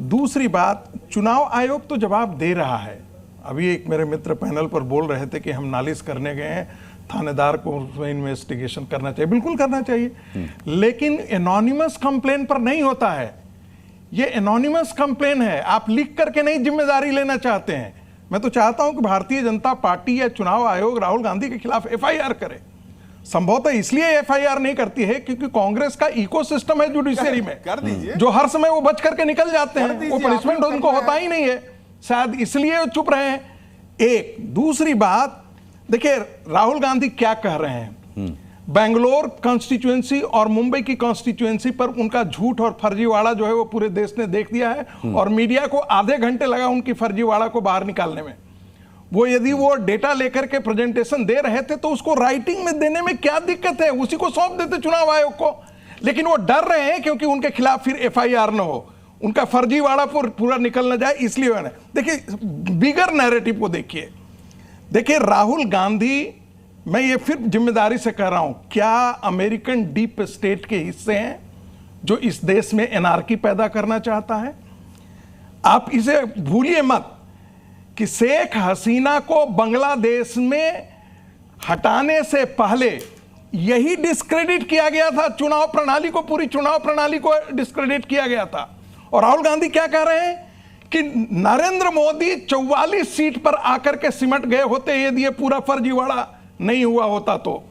दूसरी बात, चुनाव आयोग तो जवाब दे रहा है। अभी एक मेरे मित्र पैनल पर बोल रहे थे कि हम नालिश करने गए हैं, थानेदार को उसमें इन्वेस्टिगेशन करना चाहिए। बिल्कुल करना चाहिए, लेकिन एनोनिमस कंप्लेन पर नहीं होता है। ये एनोनिमस कंप्लेन है, आप लिख करके नहीं जिम्मेदारी लेना चाहते हैं। मैं तो चाहता हूं कि भारतीय जनता पार्टी या चुनाव आयोग राहुल गांधी के खिलाफ FIR करे। संभवतः इसलिए FIR नहीं करती है क्योंकि कांग्रेस का इकोसिस्टम है जुडिशरी में, कर दीजिए, जो हर समय वो बच करके निकल जाते हैं, वो पनिशमेंट उनको होता ही नहीं है, शायद इसलिए वो चुप रहे हैं। एक दूसरी बात, देखिए राहुल गांधी क्या कह रहे हैं, बेंगलोर कॉन्स्टिट्यूएंसी और मुंबई की कॉन्स्टिट्यूएंसी पर उनका झूठ और फर्जीवाड़ा जो है वो पूरे देश ने देख दिया है और मीडिया को आधे घंटे लगा उनकी फर्जीवाड़ा को बाहर निकालने में। वो यदि वो डेटा लेकर के प्रेजेंटेशन दे रहे थे तो उसको राइटिंग में देने में क्या दिक्कत है, उसी को सौंप देते चुनाव आयोग को। लेकिन वो डर रहे हैं क्योंकि उनके खिलाफ फिर एफआईआर न हो, उनका फर्जीवाड़ा पूरा निकल न जाए, इसलिए मैंने देखिए बिगर नैरेटिव को देखिए राहुल गांधी, मैं ये फिर जिम्मेदारी से कह रहा हूं, क्या अमेरिकन डीप स्टेट के हिस्से हैं जो इस देश में एनार्की पैदा करना चाहता है? आप इसे भूलिए मत कि शेख हसीना को बांग्लादेश में हटाने से पहले यही डिस्क्रेडिट किया गया था, चुनाव प्रणाली को, पूरी चुनाव प्रणाली को डिस्क्रेडिट किया गया था। और राहुल गांधी क्या कह रहे हैं कि नरेंद्र मोदी 44 सीट पर आकर के सिमट गए होते यदि ये पूरा फर्जीवाड़ा नहीं हुआ होता तो।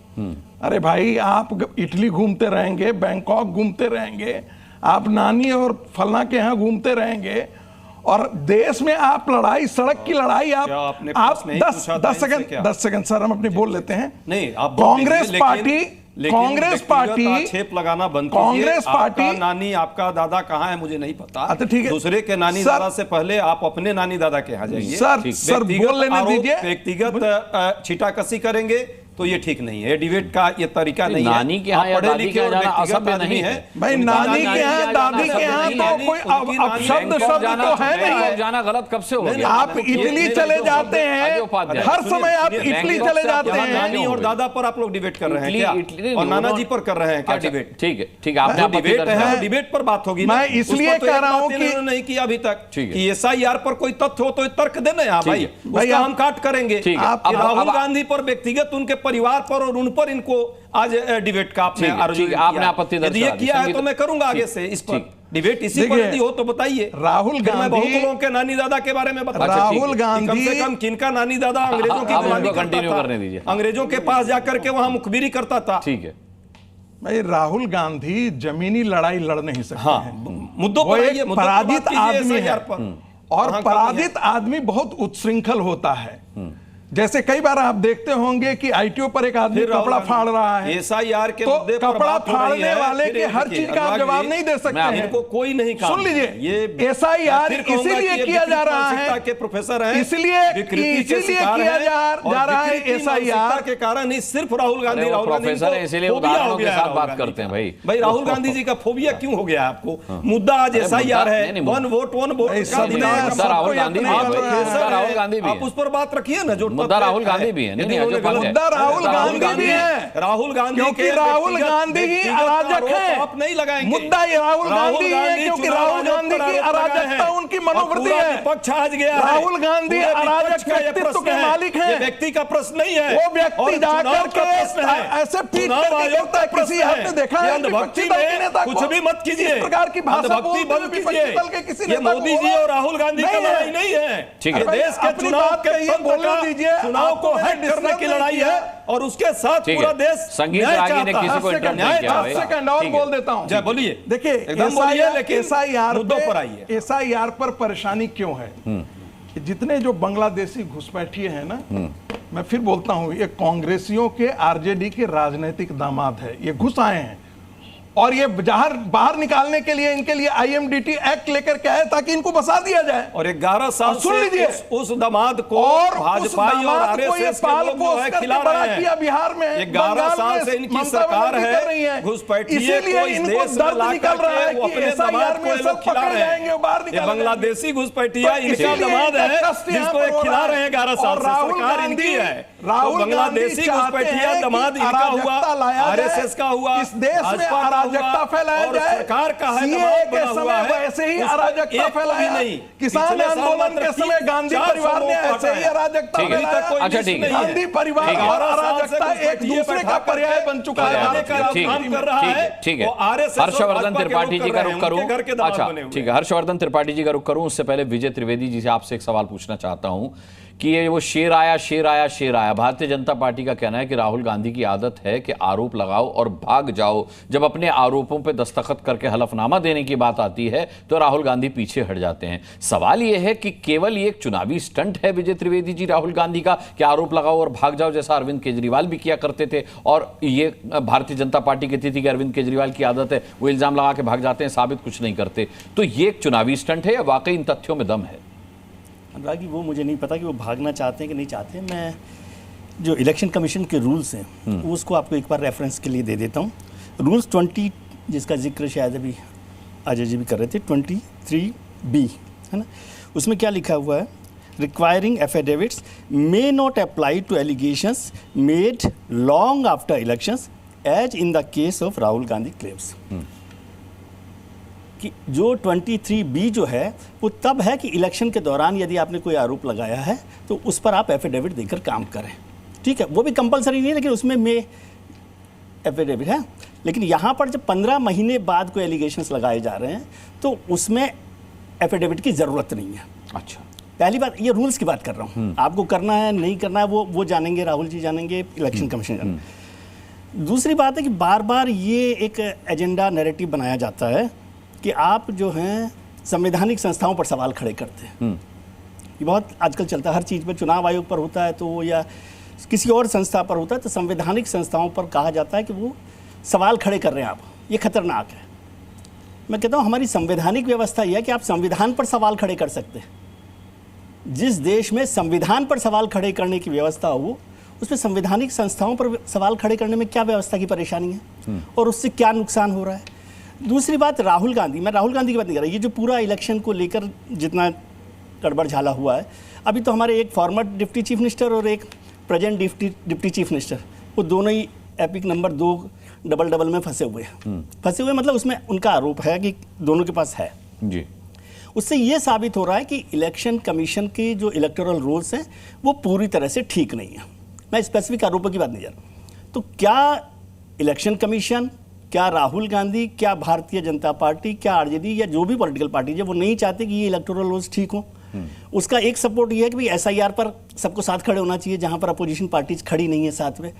अरे भाई, आप इटली घूमते रहेंगे, बैंकॉक घूमते रहेंगे, आप नानी और फलना के यहां घूमते रहेंगे और देश में आप लड़ाई, सड़क की लड़ाई, आप 10 सेकंड सर, हम अपनी बोल लेते हैं। नहीं, आप कांग्रेस पार्टी आक्षेप लगाना बंद कीजिए। कांग्रेस पार्टी, आपका नानी आपका दादा कहाँ है मुझे नहीं पता। अच्छा ठीक है, दूसरे के नानी दादा से पहले आप अपने नानी दादा के यहाँ जाइए। सर बोल लेने दीजिए। व्यक्तिगत छीटाकसी करेंगे तो ये ठीक नहीं है, डिबेट का ये तरीका नहीं है। नानी के यहाँ या दादी के यहाँ जाना असभ्य नहीं है भाई, नानी के यहाँ दादी के यहाँ तो कोई अपशब्द तो है नहीं। जाना गलत कब से हो गया? आप इटली चले जाते हैं, हर समय आप इटली चले जाते हैं। नानी और दादा पर आप लोग डिबेट कर रहे हैं क्या? और नाना जी पर कर रहे हैं क्या डिबेट? ठीक है, ठीक है, आपने डिबेट है, डिबेट पर बात होगी। मैं इसलिए कह रहा हूँ कि नहीं किया अभी तक कि एसआईआर पर कोई तथ्य हो तो तर्क देना है भाई, उसका हम काट करेंगे। राहुल गांधी पर व्यक्तिगत उनके परिवार पर और उन पर इनको आज डिबेट का आपने आपत्ति दर्ज किया है तो मैं करूंगा आगे से इस पर डिबेट। इसी पर यदि हो तो बताइए। राहुल गांधी, बहुत लोगों के नानी दादा के बारे में बताइए। राहुल गांधी, कम से कम किनका नानी दादा अंग्रेजों की गुलामी करता था, अंग्रेजों के पास जाकर के वहां मुखबिरी करता था। ठीक है भाई, राहुल गांधी जमीनी लड़ाई लड़ नहीं सकते। हाँ, मुद्दों पर आइए। पराजित आदमी है और पराजित आदमी बहुत उच्छृंखल होता है। जैसे कई बार आप देखते होंगे कि आईटीओ पर एक आदमी कपड़ा फाड़ रहा है, एसआईआर के तो मुद्दे पर कपड़ा फाड़ने वाले के हर चीज का आप जवाब नहीं दे सकते हैं। इनको कोई नहीं काम। सुन लीजिए, ये एसआईआर इसीलिए किया जा रहा है के प्रोफेसर हैं, इसलिए किया जा रहा है एसआईआर के कारण ही सिर्फ राहुल गांधी प्रोफेसर है, इसीलिए उदाहरणों के साथ बात करते हैं। भाई राहुल गांधी जी का फोबिया क्यों हो गया आपको? मुद्दा आज एसआईआर है, वन वोट राहुल गांधी भी, आप उस पर बात रखिए ना। जो मुद्दा राहुल गांधी भी है, मुद्दा राहुल गांधी भी है, राहुल गांधी क्योंकि राहुल गांधी ही अराजक है। आप नहीं लगाएंगे, मुद्दा राहुल गांधी है क्योंकि राहुल गांधी की अराजकता उनकी मनोवृत्ति है। पक्ष आज गया, राहुल गांधी अराजक व्यक्तित्व के मालिक है। व्यक्ति का प्रश्न नहीं है, वो व्यक्ति जाकर के ऐसे पीट करता है। किसी आपने देखा है अंधभक्ति में कुछ भी मत कीजिए, इस प्रकार की भाषा भक्ति बंद कीजिए। ये मोदी जी और राहुल गांधी का लड़ाई नहीं है, ठीक है। देश के चुनाव के बोलने दीजिए, चुनाव को हैक करने की लड़ाई है और उसके साथ पूरा देश संगीत रागी ने किसी को इंटरप्ट किया है। सेकंड और बोल देता हूं। जय बोलिए। देखिए, एकदम बोलिए, लेकिन एसआईआर मुद्दों पर आइए। एसआईआर पर परेशानी क्यों है? जितने जो बांग्लादेशी घुसपैठिए हैं ना, मैं फिर बोलता हूं, ये कांग्रेसियों के, आरजेडी के राजनीतिक दामाद है। ये घुस आए हैं और ये बाहर निकालने के लिए इनके लिए आईएमडीटी एक्ट लेकर के आए ताकि इनको बसा दिया जाए। और 11 साल सुन लीजिए, उस दामाद को भाजपा और आरएसएस के लोग जो है खिला रहे हैं। बिहार में 11 साल से इनकी सरकार है, घुसपैठिए को इस देश में ला करके वो अपने दामाद को लोग खिला रहे हैं। ये बांग्लादेशी घुसपैठिया इनका दामाद है जिसको ये खिला रहे हैं 11 साल से। सरकार इनकी है, बांग्लादेशी घुसपैठिया दामाद इनका हुआ, आरएसएस का हुआ, इस देश में अराजकता फैलाया जाए। सरकार का है, सीएए के समय वैसे ही अराजकता फैलाया नहीं। किसान आंदोलन के समय गांधी परिवार ने ऐसे ही अराजकता फैलाया। अच्छा ठीक है, गांधी परिवार और अराजकता एक दूसरे का पर्याय बन चुका है। ठीक है, हर्षवर्धन त्रिपाठी जी का रुख करूं। अच्छा ठीक है, हर्षवर्धन त्रिपाठी जी का रुख करूं। उससे पहले विजय त्रिवेदी जी से आपसे एक सवाल पूछना चाहता हूं कि ये वो शेर आया शेर आया शेर आया। भारतीय जनता पार्टी का कहना है कि राहुल गांधी की आदत है कि आरोप लगाओ और भाग जाओ। जब अपने आरोपों पर दस्तखत करके हलफनामा देने की बात आती है तो राहुल गांधी पीछे हट जाते हैं। सवाल यह है कि केवल ये एक चुनावी स्टंट है विजय त्रिवेदी जी राहुल गांधी का कि आरोप लगाओ और भाग जाओ, जैसा अरविंद केजरीवाल भी किया करते थे, और ये भारतीय जनता पार्टी कहती थी कि अरविंद केजरीवाल की आदत है, वो इल्जाम लगा के भाग जाते हैं, साबित कुछ नहीं करते। तो ये एक चुनावी स्टंट है या वाकई इन तथ्यों में दम है? अनुराग जी, वो मुझे नहीं पता कि वो भागना चाहते हैं कि नहीं चाहते। मैं जो इलेक्शन कमीशन के रूल्स हैं उसको आपको एक बार रेफरेंस के लिए दे देता हूँ। रूल्स 20 जिसका जिक्र शायद अभी अजय जी भी कर रहे थे, 23B है ना, उसमें क्या लिखा हुआ है? Requiring affidavits may not apply to allegations made long after elections as in the case of Rahul Gandhi claims. कि जो 23B जो है वो तब है कि इलेक्शन के दौरान यदि आपने कोई आरोप लगाया है तो उस पर आप एफिडेविट देकर काम करें, ठीक है। वो भी कंपलसरी नहीं है, लेकिन उसमें में एफिडेविट है। लेकिन यहाँ पर जब 15 महीने बाद कोई एलिगेशंस लगाए जा रहे हैं तो उसमें एफिडेविट की ज़रूरत नहीं है। अच्छा, पहली बात, ये रूल्स की बात कर रहा हूँ। आपको करना है नहीं करना है वो जानेंगे, राहुल जी जानेंगे, इलेक्शन कमीशन जानेंगे। दूसरी बात है कि बार बार ये एक एजेंडा नैरेटिव बनाया जाता है कि आप जो हैं संवैधानिक संस्थाओं पर सवाल खड़े करते हैं। ये बहुत आजकल चलता है, हर चीज़ पर, चुनाव आयोग पर होता है तो या किसी और संस्था पर होता है तो संवैधानिक संस्थाओं पर कहा जाता है कि वो सवाल खड़े कर रहे हैं आप, ये खतरनाक है। मैं कहता हूँ हमारी संवैधानिक व्यवस्था यह है कि आप संविधान पर सवाल खड़े कर सकते हैं। जिस देश में संविधान पर सवाल खड़े करने की व्यवस्था हो उसमें संवैधानिक संस्थाओं पर सवाल खड़े करने में क्या व्यवस्था की परेशानी है और उससे क्या नुकसान हो रहा है। दूसरी बात, राहुल गांधी, मैं राहुल गांधी की बात नहीं कर रहा, ये जो पूरा इलेक्शन को लेकर जितना गड़बड़ झाला हुआ है, अभी तो हमारे एक फॉर्मर डिप्टी चीफ मिनिस्टर और एक प्रेजेंट डिप्टी चीफ मिनिस्टर, वो दोनों ही एपिक नंबर 2 डबल में फंसे हुए हैं। फंसे हुए मतलब उसमें उनका आरोप है कि दोनों के पास है जी। उससे ये साबित हो रहा है कि इलेक्शन कमीशन के जो इलेक्टोरल रूल्स हैं वो पूरी तरह से ठीक नहीं है। मैं स्पेसिफिक आरोपों की बात नहीं कर रहा। तो क्या इलेक्शन कमीशन, क्या राहुल गांधी, क्या भारतीय जनता पार्टी, क्या आरजेडी या जो भी पॉलिटिकल पार्टी है वो नहीं चाहते कि ये इलेक्टोरल रूल्स ठीक हो? उसका एक सपोर्ट ये है कि भाई एसआईआर पर सबको साथ खड़े होना चाहिए जहां पर अपोजिशन पार्टीज खड़ी नहीं है साथ में।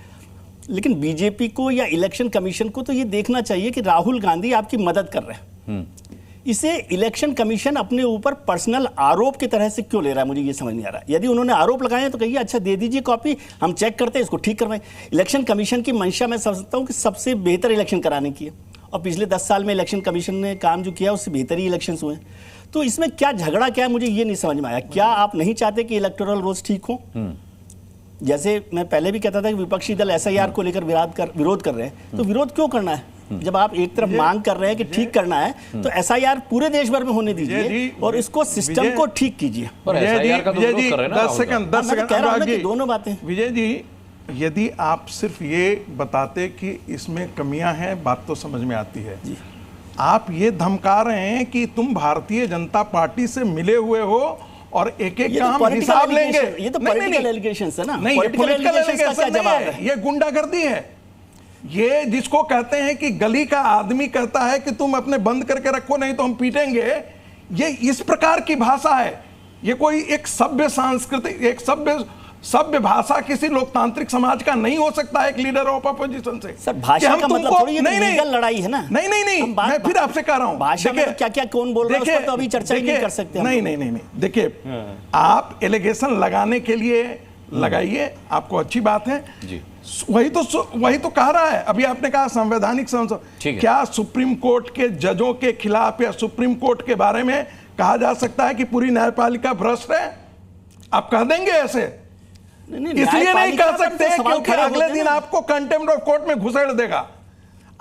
लेकिन बीजेपी को या इलेक्शन कमीशन को तो ये देखना चाहिए कि राहुल गांधी आपकी मदद कर रहे हैं। इसे इलेक्शन कमीशन अपने ऊपर पर्सनल आरोप की तरह से क्यों ले रहा है, मुझे ये समझ नहीं आ रहा। यदि उन्होंने आरोप लगाए हैं तो कहिए अच्छा दे दीजिए कॉपी, हम चेक करते हैं, इसको ठीक करवाएं। इलेक्शन कमीशन की मंशा मैं समझता हूं कि सबसे बेहतर इलेक्शन कराने की है, और पिछले 10 साल में इलेक्शन कमीशन ने काम जो किया उससे बेहतर ही इलेक्शंस हुए। तो इसमें क्या झगड़ा क्या है, मुझे ये नहीं समझ में आया। क्या आप नहीं चाहते कि इलेक्टोरल रोल्स ठीक हो? जैसे मैं पहले भी कहता था कि विपक्षी दल एसआईआर को लेकर विरोध कर रहे हैं, तो विरोध क्यों करना है? जब आप एक तरफ मांग कर रहे हैं कि ठीक करना है तो एसआईआर पूरे देश भर में होने दीजिए और इसको सिस्टम को ठीक कीजिए। दोनों बातें। विजय जी, यदि आप सिर्फ ये बताते कि इसमें कमियां हैं, बात तो समझ में आती है। आप ये धमका रहे हैं कि तुम भारतीय जनता पार्टी से मिले हुए हो और एक एक का हम हिसाब लेंगे। ये तो पॉलिटिकल एलिगेशंस है ना। नहीं, ये पॉलिटिकल एलिगेशन नहीं है, ये गुंडागर्दी है। ये जिसको कहते हैं कि गली का आदमी कहता है कि तुम अपने बंद करके रखो नहीं तो हम पीटेंगे, ये इस प्रकार की भाषा है। ये कोई एक सभ्य सांस्कृतिक, एक सभ्य भाषा किसी लोकतांत्रिक समाज का नहीं हो सकता है एक लीडर ऑफ अपोजिशन से। सर, भाषा का मतलब थोड़ी ये लीगल लड़ाई है ना। नहीं, मैं फिर आपसे कह रहा हूं, भाषा में क्या क्या कौन बोल रहा है उस पर तो अभी चर्चा ही नहीं कर सकते। नहीं, देखिए, आप एलिगेशन लगाने के लिए लगाइए, आपको अच्छी बात है जी। वही तो कह रहा है। अभी आपने कहा संवैधानिक संसद, क्या सुप्रीम कोर्ट के जजों के खिलाफ या सुप्रीम कोर्ट के बारे में कहा जा सकता है कि पूरी न्यायपालिका भ्रष्ट है? आप कह देंगे ऐसे? इसलिए नहीं कह सकते क्योंकि अगले दिन आपको कंटेम्प्ट ऑफ कोर्ट में घुसेड़ देगा।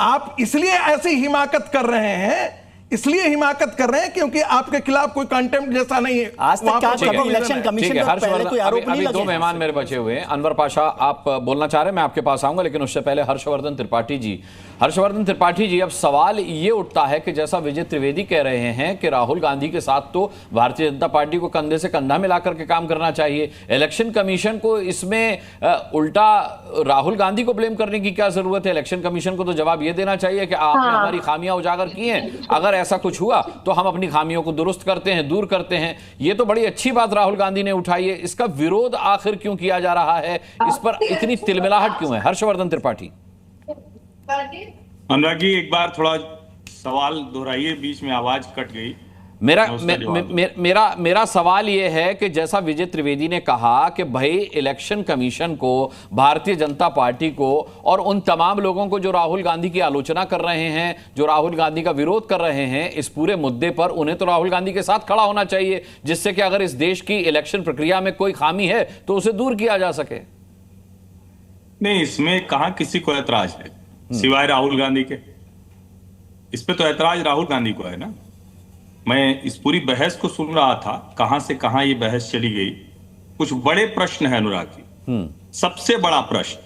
आप इसलिए ऐसी हिमाकत कर रहे हैं, इसलिए हिमाकत कर रहे हैं क्योंकि आपके खिलाफ कोई कंटेम्प्ट जैसा नहीं है। आज तक कभी इलेक्शन कमीशन पर पहले कोई आरोप नहीं लगे। अभी 2 मेहमान मेरे बचे हुए हैं। अनवर पाशा, आप बोलना चाह रहे हैं, मैं आपके पास आऊंगा, लेकिन उससे पहले हर्षवर्धन त्रिपाठी जी, अब सवाल ये उठता है कि जैसा विजय त्रिवेदी कह रहे हैं कि राहुल गांधी के साथ तो भारतीय जनता पार्टी को कंधे से कंधा मिलाकर के काम करना चाहिए, इलेक्शन कमीशन को इसमें उल्टा राहुल गांधी को ब्लेम करने की क्या जरूरत है? इलेक्शन कमीशन को तो जवाब ये देना चाहिए कि आपने हमारी खामियां उजागर की हैं, अगर ऐसा कुछ हुआ तो हम अपनी खामियों को दुरुस्त करते हैं, दूर करते हैं। ये तो बड़ी अच्छी बात राहुल गांधी ने उठाई है। इसका विरोध आखिर क्यों किया जा रहा है? इस पर इतनी तिलमिलाहट क्यों है? हर्षवर्धन त्रिपाठी। अनुराग जी, एक बार थोड़ा सवाल दोहराइए, बीच में आवाज कट गई। मेरा सवाल यह है कि जैसा विजय त्रिवेदी ने कहा कि भाई इलेक्शन कमीशन को, भारतीय जनता पार्टी को और उन तमाम लोगों को जो राहुल गांधी की आलोचना कर रहे हैं, जो राहुल गांधी का विरोध कर रहे हैं इस पूरे मुद्दे पर, उन्हें तो राहुल गांधी के साथ खड़ा होना चाहिए, जिससे कि अगर इस देश की इलेक्शन प्रक्रिया में कोई खामी है तो उसे दूर किया जा सके। नहीं, इसमें कहां किसी को ऐतराज है सिवाय राहुल गांधी के? इस पे तो ऐतराज राहुल गांधी को है ना। मैं इस पूरी बहस को सुन रहा था, कहां से कहां ये बहस चली गई। कुछ बड़े प्रश्न है अनुराग जी। सबसे बड़ा प्रश्न,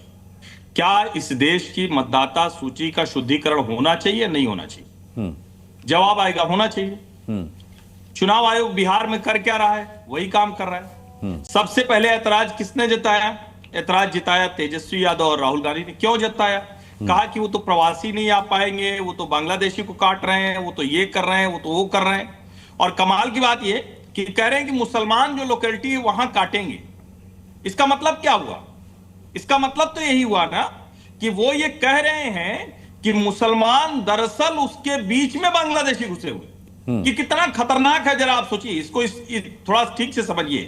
क्या इस देश की मतदाता सूची का शुद्धिकरण होना चाहिए, नहीं होना चाहिए? जवाब आएगा होना चाहिए। चुनाव आयोग बिहार में कर क्या रहा है? वही काम कर रहा है। सबसे पहले ऐतराज किसने जताया? ऐतराज जताया तेजस्वी यादव और राहुल गांधी ने। क्यों जताया? कहा कि वो तो प्रवासी नहीं आ पाएंगे, वो तो बांग्लादेशी को काट रहे हैं, वो तो ये कर रहे हैं, वो तो वो कर रहे हैं। और कमाल की बात ये कि कह रहे हैं कि मुसलमान जो लोकेलिटी है वहां काटेंगे। इसका मतलब क्या हुआ? इसका मतलब तो यही हुआ ना कि वो ये कह रहे हैं कि मुसलमान दरअसल उसके बीच में बांग्लादेशी घुसे हुए। कि कितना खतरनाक है, जरा आप सोचिए इसको, थोड़ा ठीक से समझिए।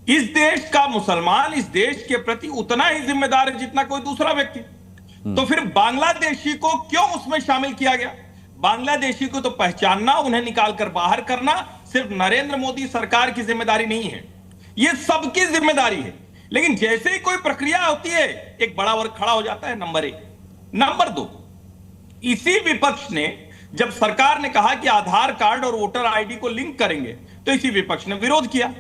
इस देश का मुसलमान इस देश के प्रति उतना ही जिम्मेदार है जितना कोई दूसरा व्यक्ति। तो फिर बांग्लादेशी को क्यों उसमें शामिल किया गया? बांग्लादेशी को तो पहचानना, उन्हें निकालकर बाहर करना सिर्फ नरेंद्र मोदी सरकार की जिम्मेदारी नहीं है, यह सबकी जिम्मेदारी है। लेकिन जैसे ही कोई प्रक्रिया होती है एक बड़ा वर्ग खड़ा हो जाता है, नंबर 1। नंबर 2, इसी विपक्ष ने जब सरकार ने कहा कि आधार कार्ड और वोटर आईडी को लिंक करेंगे तो इसी विपक्ष ने विरोध किया।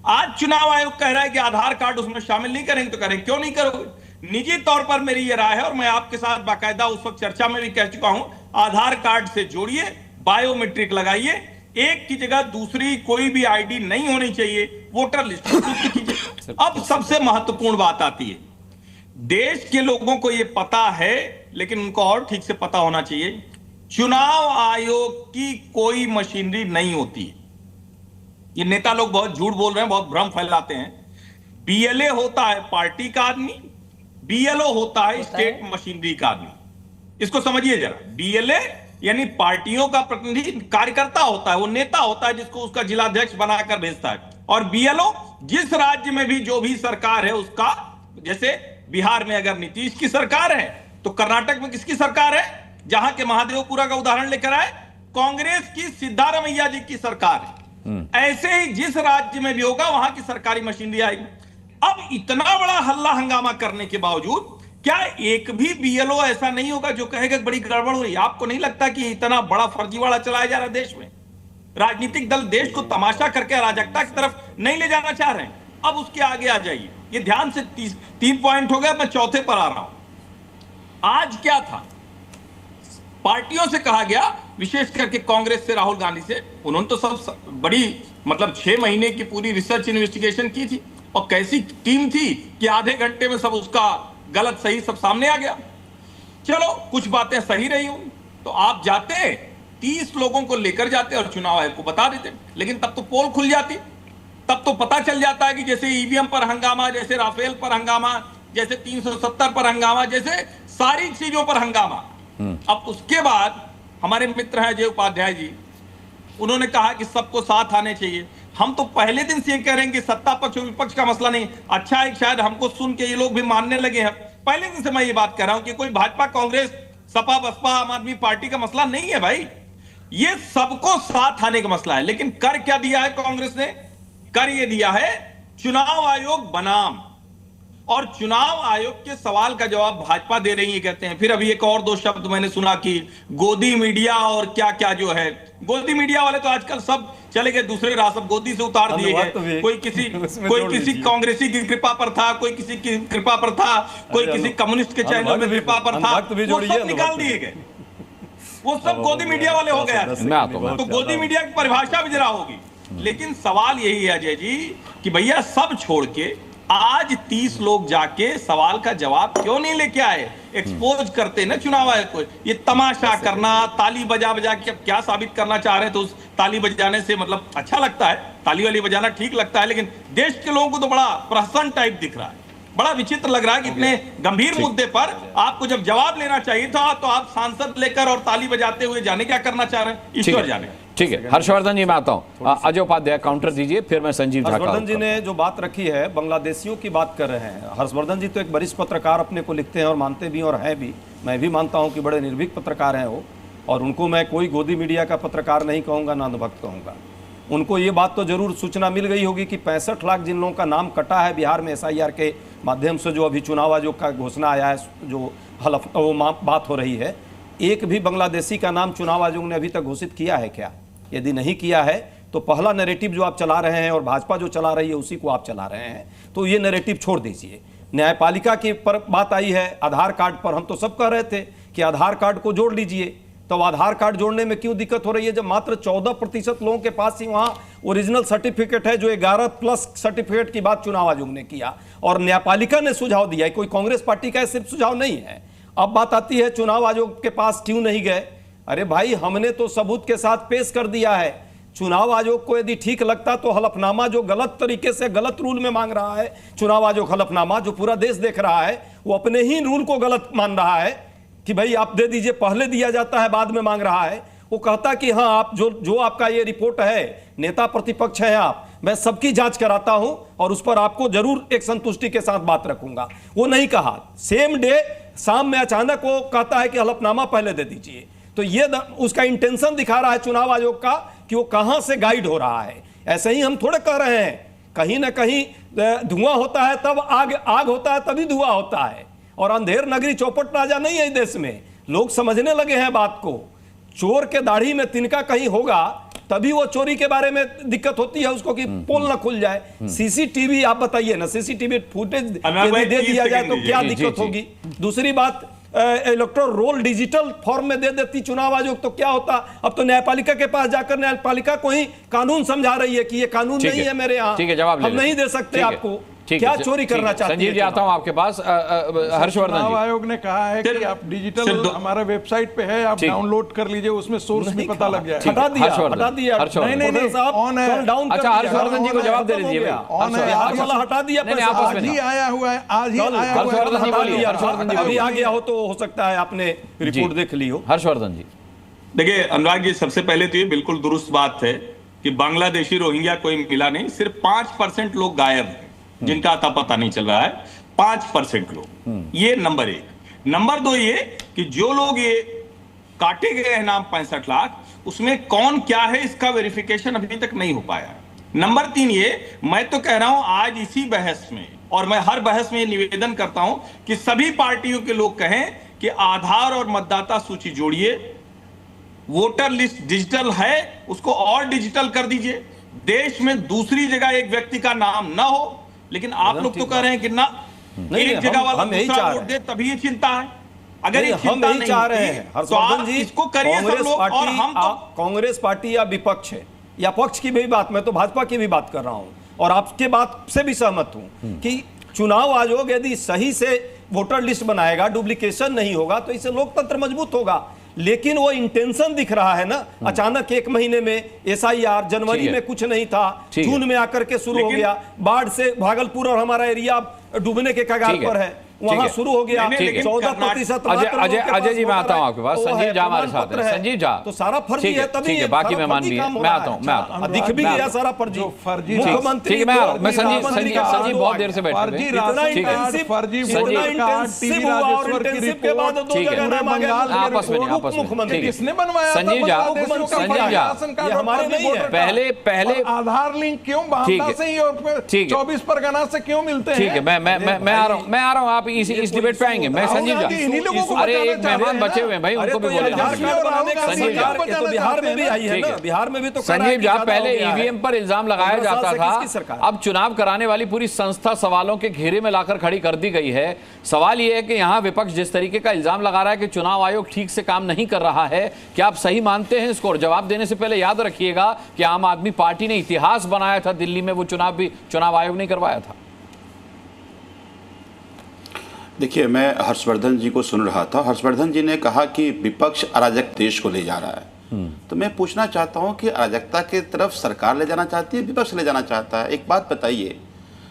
आज चुनाव आयोग कह रहा है कि आधार कार्ड उसमें शामिल नहीं करेंगे, तो करें क्यों नहीं करोगे? निजी तौर पर मेरी यह राय है और मैं आपके साथ बाकायदा उस वक्त चर्चा में भी कह चुका हूं, आधार कार्ड से जोड़िए, बायोमेट्रिक लगाइए, एक की जगह दूसरी कोई भी आईडी नहीं होनी चाहिए, वोटर लिस्ट कीजिए। अब सबसे महत्वपूर्ण बात आती है, देश के लोगों को यह पता है लेकिन उनको और ठीक से पता होना चाहिए, चुनाव आयोग की कोई मशीनरी नहीं होती। ये नेता लोग बहुत झूठ बोल रहे हैं, बहुत भ्रम फैलाते हैं। बीएलए होता है पार्टी का आदमी, बीएलओ होता है स्टेट मशीनरी का आदमी। इसको समझिए जरा। बीएलए यानी पार्टियों का प्रतिनिधि कार्यकर्ता होता है, वो नेता होता है जिसको उसका जिलाध्यक्ष बनाकर भेजता है। और बीएलओ जिस राज्य में भी जो भी सरकार है उसका, जैसे बिहार में अगर नीतीश की सरकार है तो कर्नाटक में किसकी सरकार है? जहां के महादेवपुरा का उदाहरण लेकर आए, कांग्रेस की सिद्धारमैया जी की सरकार है। ऐसे ही जिस राज्य में भी होगा वहां की सरकारी मशीनरी आएगी। अब इतना बड़ा हल्ला हंगामा करने के बावजूद क्या एक भी बीएलओ ऐसा नहीं होगा जो कहेगा बड़ी गड़बड़ हो रही है? आपको नहीं लगता कि इतना बड़ा फर्जीवाड़ा चलाया जा रहा है देश में? राजनीतिक दल देश को तमाशा करके अराजकता की तरफ नहीं ले जाना चाह रहे हैं। अब उसके आगे आ जाइए, ये ध्यान से 3 पॉइंट हो गया, मैं चौथे पर आ रहा हूं। आज क्या था? पार्टियों से कहा गया, विशेष करके कांग्रेस से, राहुल गांधी से, उन्होंने तो सब बड़ी 6 महीने की पूरी रिसर्च इन्वेस्टिगेशन की थी और कैसी टीम थी कि आधे घंटे में सब उसका गलत सही सब सामने आ गया। चलो कुछ बातें सही रही होंगी तो आप जाते 30 लोगों को लेकर जाते और चुनाव आयोग को बता देते, लेकिन तब तो पोल खुल जाती, तब तो पता चल जाता है कि जैसे ईवीएम पर हंगामा, जैसे राफेल पर हंगामा, जैसे 370 पर हंगामा, जैसे सारी चीजों पर हंगामा। अब उसके बाद हमारे मित्र हैं अजय उपाध्याय जी, उन्होंने कहा कि सबको साथ आने चाहिए। हम तो पहले दिन से ये कह रहे हैं कि सत्ता पक्ष और विपक्ष का मसला नहीं। अच्छा है, शायद हमको सुन के ये लोग भी मानने लगे हैं। पहले दिन से मैं ये बात कह रहा हूं कि कोई भाजपा, कांग्रेस, सपा, बसपा, आम आदमी पार्टी का मसला नहीं है भाई, ये सबको साथ आने का मसला है। लेकिन कर क्या दिया है कांग्रेस ने? कर ये दिया है चुनाव आयोग बनाम, और चुनाव आयोग के सवाल का जवाब भाजपा दे रही है, कहते हैं। फिर अभी एक और 2 शब्द मैंने सुना कि गोदी मीडिया और क्या क्या जो है, गोदी मीडिया वाले तो आजकल सब चले गए दूसरे राह, सब गोदी से उतार दिए गए। कोई किसी कांग्रेसी की कृपा पर था, कोई किसी की कृपा पर था, कोई किसी कम्युनिस्ट के चैनल में कृपा पर था, वो सब निकाल दिए गए, वो सब गोदी मीडिया वाले हो गए। तो गोदी मीडिया की परिभाषा भी जरा होगी। लेकिन सवाल यही है अजय जी कि भैया सब छोड़ के आज 30 लोग जाके सवाल का जवाब क्यों नहीं लेके आए? एक्सपोज करते ना चुनाव आयोग को। ये तमाशा करना, ताली बजा बजा के अब क्या साबित करना चाह रहे हैं? तो उस ताली बजाने से मतलब अच्छा लगता है, ताली वाली बजाना ठीक लगता है, लेकिन देश के लोगों को तो बड़ा प्रहसन टाइप दिख रहा है। बड़ा विचित्र लग रहा है कि इतने गंभीर मुद्दे पर आपको जब जवाब लेना चाहिए था तो आप सांसद लेकर और ताली बजाते हुए जाने क्या करना चाह रहे हैं? ईश्वर जाने। ठीक है, हर्षवर्धन जी मैं आता हूं। अजय उपाध्याय काउंटर दीजिए, फिर मैं संजीव। हर्षवर्धन जी ने जो बात रखी है, बांग्लादेशियों की बात कर रहे हैं। हर्षवर्धन जी तो एक वरिष्ठ पत्रकार अपने को लिखते हैं और मानते भी और हैं भी। मैं भी मानता हूं कि बड़े निर्भीक पत्रकार हैं वो, और उनको मैं कोई गोदी मीडिया का पत्रकार नहीं कहूँगा, ना भक्त कहूँगा। उनको ये बात तो जरूर सूचना मिल गई होगी कि 65 लाख जिन लोगों का नाम कटा है बिहार में SIR के माध्यम से, जो अभी चुनाव आयोग का घोषणा आया है, जो बात हो रही है, एक भी बांग्लादेशी का नाम चुनाव आयोग ने अभी तक घोषित किया है क्या? यदि नहीं किया है तो पहला नैरेटिव जो आप चला रहे हैं और भाजपा जो चला रही है उसी को आप चला रहे हैं, तो ये नैरेटिव छोड़ दीजिए। न्यायपालिका की पर बात आई है, आधार कार्ड पर हम तो सब कह रहे थे कि आधार कार्ड को जोड़ लीजिए, तो आधार कार्ड जोड़ने में क्यों दिक्कत हो रही है जब मात्र 14% लोगों के पास ही वहां ओरिजिनल सर्टिफिकेट है, जो 11+ सर्टिफिकेट की बात चुनाव आयोग ने किया और न्यायपालिका ने सुझाव दिया है। कोई कांग्रेस पार्टी का सिर्फ सुझाव नहीं है। अब बात आती है चुनाव आयोग के पास क्यों नहीं गए? अरे भाई, हमने तो सबूत के साथ पेश कर दिया है। चुनाव आयोग को यदि ठीक लगता तो हलफनामा जो गलत तरीके से गलत रूल में मांग रहा है, चुनाव आयोग हलफनामा जो पूरा देश देख रहा है, वो अपने ही रूल को गलत मान रहा है कि भाई आप दे दीजिए, पहले दिया जाता है बाद में मांग रहा है। वो कहता कि हाँ, आप जो आपका ये रिपोर्ट है, नेता प्रतिपक्ष है आप, मैं सबकी जांच कराता हूं और उस पर आपको जरूर एक संतुष्टि के साथ बात रखूंगा। वो नहीं कहा, सेम डे शाम में अचानक वो कहता है कि हलफनामा पहले दे दीजिए। तो ये उसका इंटेंशन दिखा रहा है चुनाव आयोग का कि वो कहां से गाइड हो रहा है। ऐसे ही हम थोड़े कह रहे हैं, कहीं ना कहीं धुआं होता है तब आग होता है, तभी धुआं होता है। और अंधेर नगरी चौपट राजा नहीं है देश में। लोग समझने लगे हैं बात को। चोर के दाढ़ी में तिनका कहीं होगा तभी वो चोरी के बारे में दिक्कत होती है उसको कि पोल ना खुल जाए। CCTV आप बताइए ना, CCTV फुटेज दे दिया जाए तो क्या दिक्कत होगी? दूसरी बात, इलेक्टोरल रोल डिजिटल फॉर्म में दे देती चुनाव आयोग तो क्या होता? अब तो न्यायपालिका के पास जाकर न्यायपालिका को ही कानून समझा रही है कि ये कानून नहीं है मेरे यहाँ, हम नहीं दे सकते आपको। क्या चोरी करना चाहते हैं? संजीव जी आता हूं आपके पास। हर्षवर्धन चुनाव आयोग ने कहा है कि आप डिजिटल हमारे वेबसाइट पे है, आप डाउनलोड कर लीजिए, उसमें सोर्स भी पता लग जाए। हटा दिया नहीं साहब, ऑन है। अच्छा, हर्षवर्धन जी को जवाब दे दीजिए। हटा दिया, आज ही आया हुआ है, आज ही आया हुआ है। अभी आ गया हो तो हो सकता है आपने रिपोर्ट देख ली हो। हर्षवर्धन जी देखिए, अनुराग जी, सबसे पहले तो ये बिल्कुल दुरुस्त बात है कि बांग्लादेशी रोहिंग्या कोई मिला नहीं। सिर्फ 5% लोग गायब हैं जिनका अता पता नहीं चल रहा है, 5% लोग। ये नंबर 1। नंबर 2 ये कि जो लोग ये काटे गए हैं नाम 65 लाख, उसमें कौन क्या है इसका वेरिफिकेशन अभी तक नहीं हो पाया है। नंबर 3 ये, मैं तो कह रहा हूं आज इसी बहस में, और मैं हर बहस में निवेदन करता हूं कि सभी पार्टियों के लोग कहें कि आधार और मतदाता सूची जोड़िए, वोटर लिस्ट डिजिटल है उसको और डिजिटल कर दीजिए। देश में दूसरी जगह एक व्यक्ति का नाम ना हो, लेकिन आप लोग तो कह रहे हैं कि ना एक जगह वाला दूसरा वोट दे, तभी ये चिंता है। अगर ये चिंता नहीं चाह रहे हैं तो आप इसको करिए सब लोग। और हम तो कांग्रेस पार्टी या विपक्ष है या पक्ष की भी बात, मैं तो भाजपा की भी बात कर रहा हूं और आपके बात से भी सहमत हूं कि चुनाव आयोग यदि सही से वोटर लिस्ट बनाएगा, डुप्लीकेशन नहीं होगा, तो इससे लोकतंत्र मजबूत होगा। लेकिन वो इंटेंशन दिख रहा है ना, अचानक 1 महीने में SIR, जनवरी में कुछ नहीं था, जून में आकर के शुरू हो गया। बाढ़ से भागलपुर और हमारा एरिया डूबने के कगार पर है, वहां शुरू हो गया। 14%। अजय जी मैं आता हूं आपके पास। संजीव झा हमारे साथ है। संजीव झा, तो सारा फर्जी है तभी है, बाकी मेहमान भी है। मैं आता हूं, दिख भी गया सारा फर्जी। मुख्यमंत्री मैं संजीव बहुत देर से बैठे हुए हैं। इतना इंटेंसिव हुआ और इंटेंसिव के बाद 2 जगह नाम आ गया आपस में मुख्यमंत्री किसने बनवाया? संजीव झा हमारे नहीं है। पहले आधार लिंक क्यों बांदा से ही और 24 परगना से क्यों मिलते हैं? ठीक है, मैं आ रहा हूं। आप इस डिबेट पे आएंगे। मैं संजीव झा, अरे एक मेहमान बचे हुए हैं भाई, उनको भी बोले। बिहार में भी आई है ना, बिहार में भी तो संजीव झा, पहले EVM पर इल्जाम लगाया जाता था, अब चुनाव कराने वाली पूरी संस्था सवालों के घेरे में लाकर खड़ी कर दी गई है। सवाल यह है कि यहाँ विपक्ष जिस तरीके का इल्जाम लगा रहा है कि चुनाव आयोग ठीक से काम नहीं कर रहा है, क्या आप सही मानते हैं इसको? और जवाब देने से पहले याद रखिएगा कि आम आदमी पार्टी ने इतिहास बनाया था दिल्ली में, वो चुनाव भी चुनाव आयोग नहीं करवाया था। देखिए, मैं हर्षवर्धन जी को सुन रहा था। हर्षवर्धन जी ने कहा कि विपक्ष अराजक देश को ले जा रहा है। तो मैं पूछना चाहता हूं कि अराजकता की तरफ सरकार ले जाना चाहती है, विपक्ष ले जाना चाहता है? एक बात बताइए,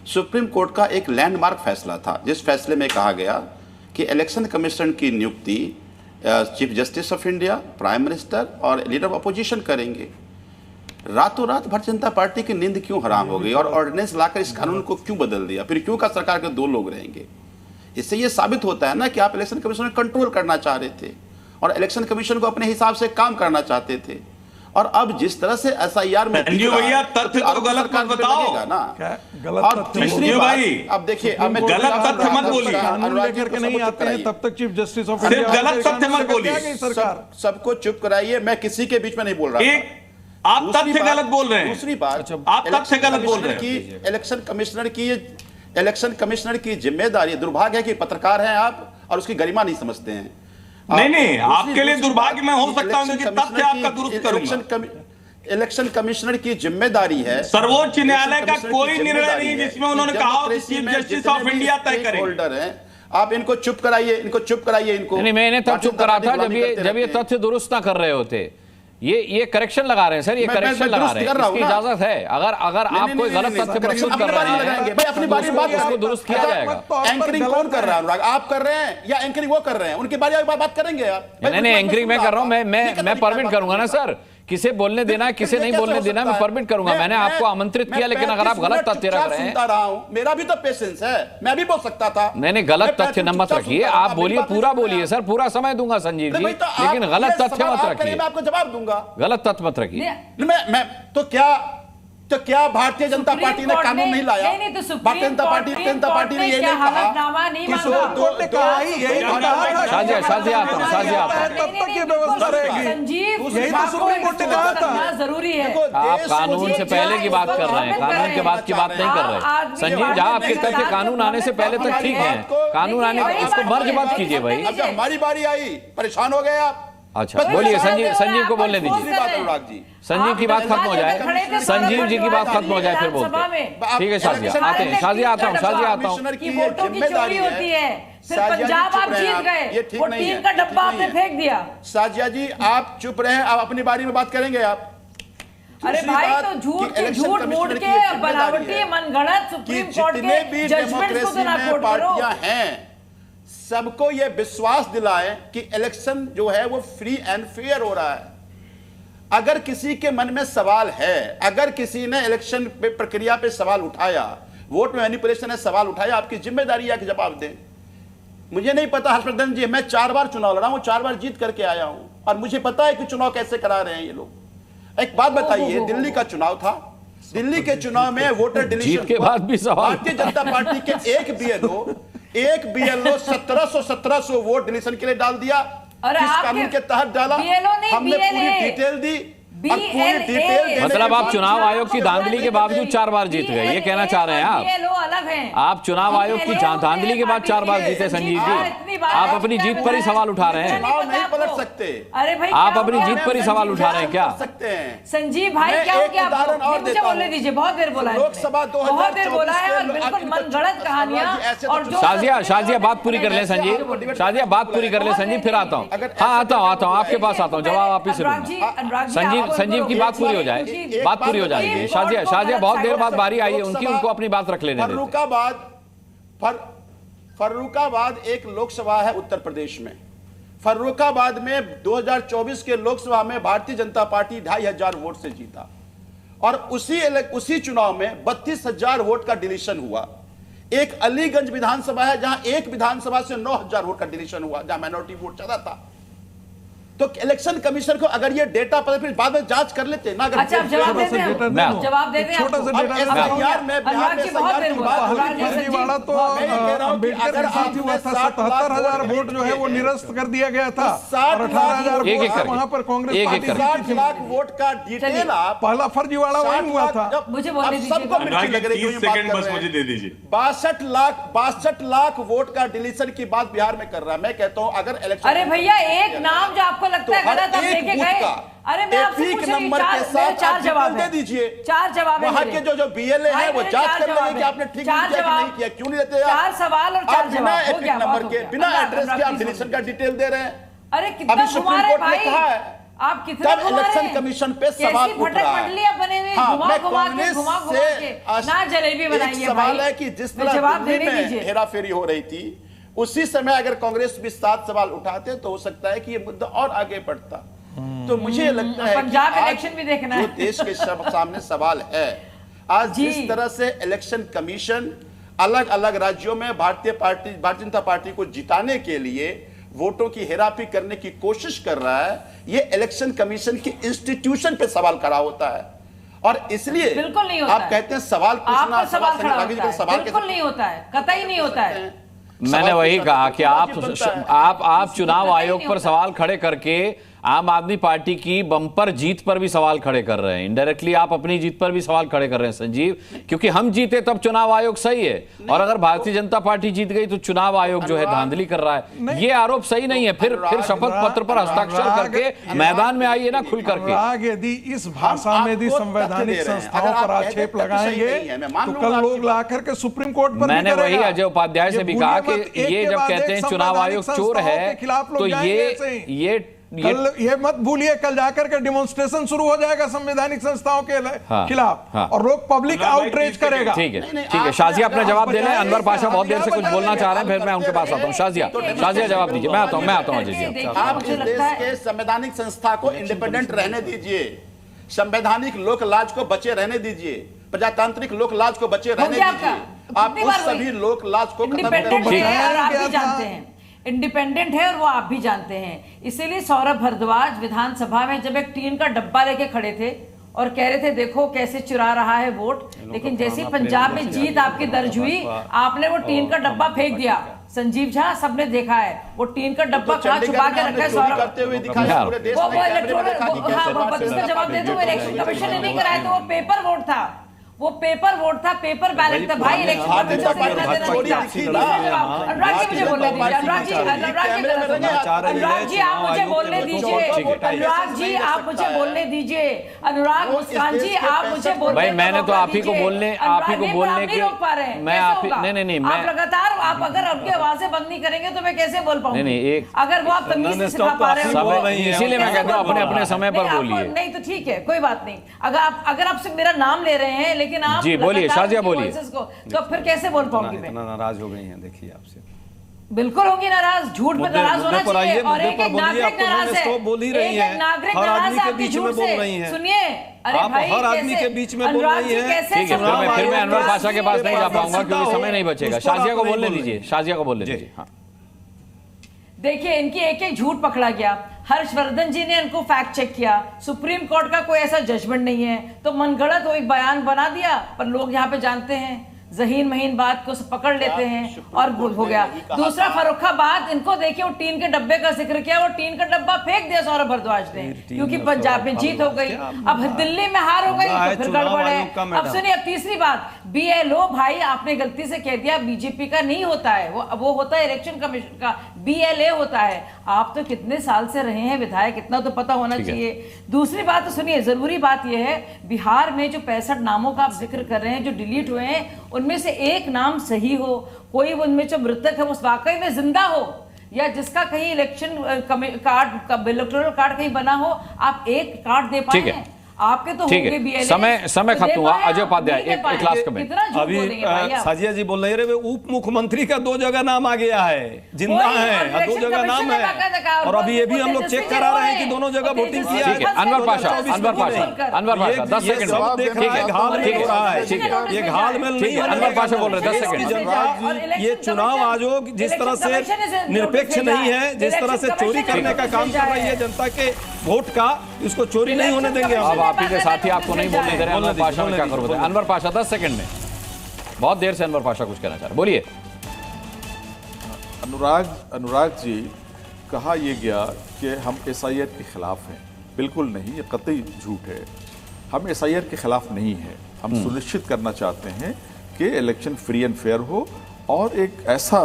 सुप्रीम कोर्ट का एक लैंडमार्क फैसला था जिस फैसले में कहा गया कि इलेक्शन कमीशन की नियुक्ति chief justice of India, prime minister और लीडर ऑफ अपोजिशन करेंगे। रातों रात भारतीय जनता पार्टी की नींद क्यों हराम हो गई और ऑर्डिनेंस लाकर इस कानून को क्यों बदल दिया? फिर क्यों का सरकार के 2 लोग रहेंगे? इससे यह साबित होता है ना कि आप इलेक्शन कमीशन में कंट्रोल करना चाह रहे थे और इलेक्शन कमीशन को अपने हिसाब से काम करना चाहते थे। और अब जिस तरह से SIR में भैया तथ्य तो गलत मत बताओ ना। और तीसरी बात, अब देखिए, अब मैं गलत तथ्य मत बोलिए। कानून लेकर के नहीं आते हैं तब तक चीफ जस्टिस ऑफ इंडिया गलत तथ्य मत बोलिए। सबको चुप कराइए, मैं किसी के बीच में नहीं बोल रहा था। आप तथ्य गलत बोल रहे हैं। दूसरी बात, आप तथ्य गलत बोल रहे हैं। इलेक्शन कमिश्नर की जिम्मेदारी, दुर्भाग्य है कि पत्रकार हैं आप और उसकी गरिमा नहीं समझते हैं। नहीं, आपके लिए दुर्भाग्य मैं हो सकता हूं कि तथ्य आपका दुरुस्त करूंगा। इलेक्शन कमिश्नर की जिम्मेदारी है, सर्वोच्च न्यायालय का कोई निर्णय नहीं जिसमें उन्होंने कहा कि चीफ जस्टिस ऑफ इंडिया तय करें। होल्डर हैं, आप इनको चुप कराइए, इनको। नहीं, मैंने तब चुप करा था जब ये तथ्य दुरुस्त ना कर रहे होते। ये करेक्शन लगा रहे हैं सर, ये करेक्शन लगा रहे हैं, इसकी इजाजत है। अगर आप कोई गलत तथ्य प्रस्तुत कर रहे हैं भाई, अपनी बारी बात उसको दुरुस्त किया जाएगा। एंकरिंग कौन कर रहा है अनुराग? आप कर रहे हैं या एंकरिंग वो कर रहे हैं? उनकी बारी बात करेंगे आप? नहीं, एंकरिंग मैं कर रहा हूं, मैं परमिट करूंगा ना सर। किसे बोलने देना है, किसे नहीं बोलने देना, मैं परमिट करूंगा। मैंने आपको आमंत्रित किया, लेकिन अगर आप गलत तथ्य रख रहे हैं, मेरा भी तो पेशेंस है, मैं भी बोल सकता था। नहीं, गलत तथ्य न मत रखिए, आप बोलिए, पूरा बोलिए सर, पूरा समय दूंगा संजीव जी, लेकिन गलत तथ्य मत रखिए। मैं आपको जवाब दूंगा, गलत तथ्य मत रखिए। मैं तो क्या भारतीय जनता पार्टी ने कानून नहीं लाया? भारतीय जनता पार्टी ने ये नहीं कहा शाजिया आता हूं। तब तक ये व्यवस्था रहेगी, यही तो सुप्रीम कोर्ट ने कहा था। जरूरी है। आप कानून से पहले की बात कर रहे हैं, कानून के बाद की बात नहीं कर रहे। संजीव, जहां आपके तथ्य कानून आने से पहले तक ठीक है, कानून आने उसको मर्ज मत कीजिए भाई। अब जब हमारी बारी आई, परेशान हो गए आप। अच्छा, बोलिए संजीव को बोलने दीजिए। संजीव की बात खत्म हो जाए, संजीव जी की बात खत्म हो जाए फिर बोलते। ठीक है शाजिया, आते हैं। शाजिया आता हूँ। जिम्मेदारी होती है। फिर पंजाब आप जीत गए, वो टीम का डब्बा आपने फेंक दिया। शाजिया जी, आप चुप रहे, आप अपनी बारी में बात करेंगे आप। अरे भाई, तो झूठ मूठ के बनावटी मनगढ़ंत सुप्रीम कोर्ट के जजमेंट्स को तो ना कोट करो। हैं, सबको यह विश्वास दिलाएं कि इलेक्शन जो है वो फ्री एंड फेयर हो रहा है। अगर किसी के मन में सवाल है, अगर किसी ने इलेक्शन प्रक्रिया पे सवाल उठाया, वोट मैनिपुलेशन है सवाल उठाया, आपकी जिम्मेदारी है कि जवाब दें। मुझे नहीं पता हर्षवर्धन जी, मैं 4 बार चुनाव लड़ा हूं, 4 बार जीत करके आया हूं और मुझे पता है कि चुनाव कैसे करा रहे हैं ये लोग। एक बात बताइए, दिल्ली का चुनाव था, दिल्ली के चुनाव में वोटर डिलीशन के बाद भी सवाल, भारतीय जनता पार्टी के एक BLO 1700 वोट डिलीशन के लिए डाल दिया। किस कानून के तहत डाला? हमने पूरी डिटेल दी। मतलब आप चुनाव आयोग की धांधली के बावजूद 4 बार जीत गए, ये कहना चाह रहे हैं आप? आप चुनाव आयोग की धांधली के बाद 4 बार जीते संजीव जी। आप अपनी जीत पर ही सवाल उठा रहे हैं। चुनाव नहीं पलट सकते। अरे भाई, आप अपनी जीत पर ही सवाल उठा रहे हैं क्या? संजीव भाई, क्या हो गया? मुझे बोलने दीजिए, बहुत देर बोला है, लोकसभा 2024 बहुत देर बोला है और बिल्कुल मनगढ़ंत कहानियां। शाजिया बात पूरी कर ले संजीव, शाजिया बात पूरी कर ले संजीव, फिर आता हूँ। हाँ, आता हूँ आपके पास आता हूँ, जवाब आप ही से दूंगा। संजीव की बात पूरी हो जाए, बात पूरी हो जाएगी। शाजिया बहुत देर बाद बारी आई है उनकी, उनको अपनी बात रख लेने देते। फर्रुखाबाद एक लोकसभा है उत्तर प्रदेश में। फर्रुखाबाद में 2024 के लोकसभा में भारतीय जनता पार्टी 2500 वोट से जीता और उसी चुनाव में 32,000 वोट का डिलीशन हुआ। एक अलीगंज विधानसभा है जहां एक विधानसभा से 9,000 वोट का डिलीशन हुआ, जहां माइनॉरिटी वोट ज्यादा था। तो इलेक्शन कमीशन को अगर ये डेटा पता, फिर बाद में जांच कर लेते ना। अगर अच्छा, जवाब देते हैं, जवाब देते हैं। छोटा सा डेटा SIR में बिहार में फर्जीवाड़ा तो अम्बेडकर साथ हुआ था। 77,000 वोट जो है वो निरस्त कर दिया गया था और 18,000 वहां पर कांग्रेस पार्टी 60 लाख वोट का डिटेल आप पहला फर्जीवाड़ा वही हुआ था। मुझे बोलने दीजिए, सबको मिर्ची लग रही है। 30 सेकंड बस मुझे दे दीजिए। 62 लाख वोट का डिलीशन की बात बिहार में कर रहा है। मैं कहता हूं अगर इलेक्शन, अरे भैया, एक नाम जो आपको लगता है गलत, आप लेके गए अरे मैं आपसे एपिक पूछ रही हूँ, नंबर के साथ चार आप जवाब डिटेल है। दे दीजिए। 4 जवाब है वहां मेरे। के जो बीएलए है वो मेरे जांच 4 कर लेंगे जवाब कि है। आपने ठीक 4 किया कि जवाब। नहीं किया। क्यों नहीं देते 4 सवाल और 4 आप बिना जवाब। हो एपिक गया, नंबर बहुत के, हो गया। बिना अनुराग, एड्रेस के अनुराग, आप प्लीज सिलेक्शन का डिटेल दे रहे हैं। अरे कितना अभी घुमा सुप्रीम रहे कोर्ट ने भाई, कहा है आप कितना तब घुमा रहे इलेक्शन हैं? कमीशन पे सवाल कैसी उठ भटक रहा मंडली है। आप बने हुए, हाँ, घुमा मैं घुमा के कांग्रेस घुमा घुमा से के ना जलेबी बनाइए एक सवाल भाई। है कि जिस मैं तरह जवाब दिल्ली देने में दीजिए। हेराफेरी हो रही थी, उसी समय अगर कांग्रेस भी 7 सवाल उठाते तो हो सकता है कि ये मुद्दा और आगे बढ़ता। तो मुझे लगता है कि पंजाब आज इलेक्शन भी देखना जो है। देश के सामने सवाल है, आज जिस तरह से इलेक्शन कमीशन अलग अलग राज्यों में भारतीय जनता पार्टी को जिताने के लिए वोटों की हेराफेरी करने की कोशिश कर रहा है, ये इलेक्शन कमीशन की इंस्टीट्यूशन पे सवाल खड़ा होता है। और इसलिए बिल्कुल नहीं होता आप कहते हैं सवाल पूछना, आपका सवाल खड़ा राघव जी का होता है। सवाल बिल्कुल नहीं होता है, कतई नहीं होता है। मैंने वही कहा कि आप चुनाव आयोग पर सवाल खड़े करके आम आदमी पार्टी की बम्पर जीत पर भी सवाल खड़े कर रहे हैं। इनडायरेक्टली आप अपनी जीत पर भी सवाल खड़े कर रहे हैं संजीव, क्योंकि हम जीते तब चुनाव आयोग सही है, और अगर भारतीय जनता पार्टी जीत गई तो चुनाव आयोग जो है धांधली कर रहा है। ये आरोप सही नहीं है। फिर शपथ पत्र पर हस्ताक्षर करके मैदान में आइए ना खुल करके। यदि इस भाषा में यदि संवैधानिक संस्थाओं पर आक्षेप लगाएंगे तो कल लोग ला करके सुप्रीम कोर्ट पर मैंने वही अजय उपाध्याय से भी कहा कि ये जब कहते हैं चुनाव आयोग चोर है तो ये कल ये मत भूलिए, कल जाकर के डिमॉन्स्ट्रेशन शुरू हो जाएगा संवैधानिक संस्थाओं के खिलाफ और लोग पब्लिक आउटरीच करेगा। ठीक है शाजिया अपना जवाब दे रहे हैं। अनवर पाशा बहुत देर से कुछ बोलना चाह रहे हैं, फिर मैं उनके पास आता हूँ। शाजिया जवाब दीजिए। मैं आता हूँ अजय जी। आप इस देश के संवैधानिक संस्था को इंडिपेंडेंट रहने दीजिए, संवैधानिक लोक लाज को बचे रहने दीजिए, प्रजातांत्रिक लोक लाज को बचे रहने दीजिए। आप उस सभी लोक लाज को इंडिपेंडेंट है और वो आप भी जानते हैं। इसीलिए सौरभ भारद्वाज विधानसभा में जब एक टीन का डब्बा लेके खड़े थे और कह रहे थे देखो कैसे चुरा रहा है वोट, लेकिन जैसे ही पंजाब में जीत आपकी दर्ज हुई, आपने वो टीन का डब्बा फेंक दिया। संजीव झा सबने देखा है वो टीन का डब्बा कहाँ छुपा के रखा है सौरभ। इसका जवाब दे दो, इलेक्शन कमीशन ने नहीं कराया, तो वो पेपर वोट था, वो पेपर वोट था, पेपर बैलेट था भाई। इलेक्शन कमीशन से अनुराग जी मुझे बोलने दीजिए। अनुराग जी आप मुझे बोलने दीजिए। अनुराग जी आप मुझे बोलने दीजिए। अनुराग मुस्कान जी आप मुझे बोलने। भाई मैंने तो आप ही को बोलने के रोक पा रहे हैं। मैं आप नहीं आप लगातार आप अगर उनकी आवाजें बंद नहीं करेंगे तो मैं कैसे बोल पाऊंगा? नहीं अगर वो आप तमीज से सिखा पा रहे हो, इसीलिए मैं कहता हूँ अपने समय पर बोलिए। नहीं तो ठीक है, कोई बात नहीं। अगर आपसे मेरा नाम ले रहे हैं लेकिन आप जी बोलिए शाजिया बोलिए, तो फिर कैसे बोल पाऊंगी मैं? इतना नाराज हो गई हैं देखिए आपसे। बिल्कुल होगी नाराज, झूठ पे नाराज होना चाहिए। और एक नागरिक नाराज है, एक नागरिक नाराज है आपके झूठ से। सुनिए, अरे भाई हर आदमी के बीच में बोल रही है। ठीक है, फिर मैं अनवर पाशा के पास नहीं जा पाऊंगा क्योंकि समय नहीं बचेगा। शाजिया को बोलने दीजिए, शाजिया को बोलने दीजिए। हाँ देखिए इनकी एक एक झूठ पकड़ा गया। हर्षवर्धन जी ने इनको फैक्ट चेक किया, सुप्रीम कोर्ट का कोई ऐसा जजमेंट नहीं है, तो मनगढ़ंत वो एक बयान बना दिया। पर लोग यहाँ पे जानते हैं, जहीन महीन बात को पकड़ लेते हैं और हो गया। दूसरा फर्रुखाबाद, इनको देखिए वो टीन के डब्बे का जिक्र किया, वो टीन का डब्बा फेंक दिया सौरभ भारद्वाज ने, क्योंकि पंजाब में जीत हो गई। अब दिल्ली में हार हो गई तो फिर गड़बड़ है। अब सुनिए, अब तीसरी बात, BLO भाई आपने गलती से कह दिया, बीजेपी का नहीं होता है वो होता है इलेक्शन कमीशन का, BLA होता है। आप तो कितने साल से रहे हैं विधायक, इतना तो पता होना चाहिए। दूसरी बात तो सुनिए, जरूरी बात यह है, बिहार में जो 65 नामों का आप जिक्र कर रहे हैं जो डिलीट हुए हैं, उनमें से एक नाम सही हो, कोई उनमें जो मृतक है वो वाकई में जिंदा हो, या जिसका कहीं इलेक्शन कार्ड इलेक्टोरल कार्ड कहीं बना हो, आप एक कार्ड दे पाए। आपके तो होंगे BLA। समय खत्म हुआ। अजय उपाध्याय एक लास्ट कमेंट। अभी साजिया जी बोल रहे हैं उप मुख्यमंत्री का 2 जगह नाम आ गया है, जिंदा है, 2 जगह नाम है, और अभी ये भी हम लोग चेक करा रहे हैं कि दोनों जगह वोटिंग किया है। अनवर पाशा 10 सेकंड देख रहा है, घालमेल हो रहा है, ये घालमेल नहीं है। अनवर पाशा बोल रहे 10 सेकंड। ये चुनाव आयोग जिस तरह से निरपेक्ष नहीं है, जिस तरह से चोरी करने का काम कर रही है जनता के वोट का, इसको चोरी नहीं होने देंगे। अब आप ही के साथी आपको नहीं बोलने दे रहे। अनवर पाशा में क्या करो बताएं? अनवर पाशा 10 सेकंड में, बहुत देर से अनवर पाशा कुछ कहना चाह रहे, बोलिए। अनुराग जी, कहा यह गया कि हम SIR के खिलाफ हैं। बिल्कुल नहीं, ये कतई झूठ है। हम SIR के खिलाफ नहीं है। हम सुनिश्चित करना चाहते हैं कि इलेक्शन फ्री एंड फेयर हो और एक ऐसा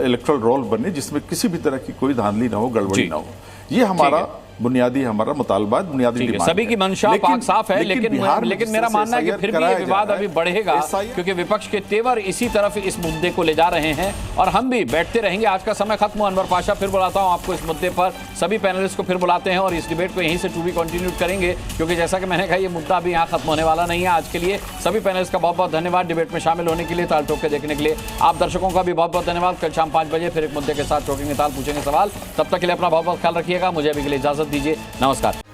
इलेक्टोरल रोल बने जिसमें किसी भी तरह की कोई धांधली ना हो, गड़बड़ी ना हो। ये हमारा बुनियादी हमारा मुतालबा, बुनियादी डिमांड सभी की मंशा पाक साफ है, लेकिन मेरा मानना है कि फिर भी ये विवाद अभी बढ़ेगा, क्योंकि विपक्ष के तेवर इसी तरफ इस मुद्दे को ले जा रहे हैं और हम भी बैठते रहेंगे। आज का समय खत्म हुआ। अनवर पाशा फिर बुलाता हूं आपको इस मुद्दे पर, सभी पैनलिस्ट को फिर बुलाते हैं और इस डिबेट को यहीं से टू बी कंटिन्यू करेंगे, क्योंकि जैसा कि मैंने कहा ये मुद्दा अभी यहाँ खत्म होने वाला नहीं है। आज के लिए सभी पैनलिस्ट का बहुत बहुत धन्यवाद डिबेट में शामिल होने के लिए, ताल ठोक के देखने के लिए। आप दर्शकों का भी बहुत बहुत धन्यवाद। कल शाम 5 बजे फिर एक मुद्दे के साथ ठोकेंगे ताल, पूछेंगे सवाल। तब तक के लिए अपना बहुत बहुत ख्याल रखिएगा। मुझे अभी के लिए इजाजत दीजिए। नमस्कार।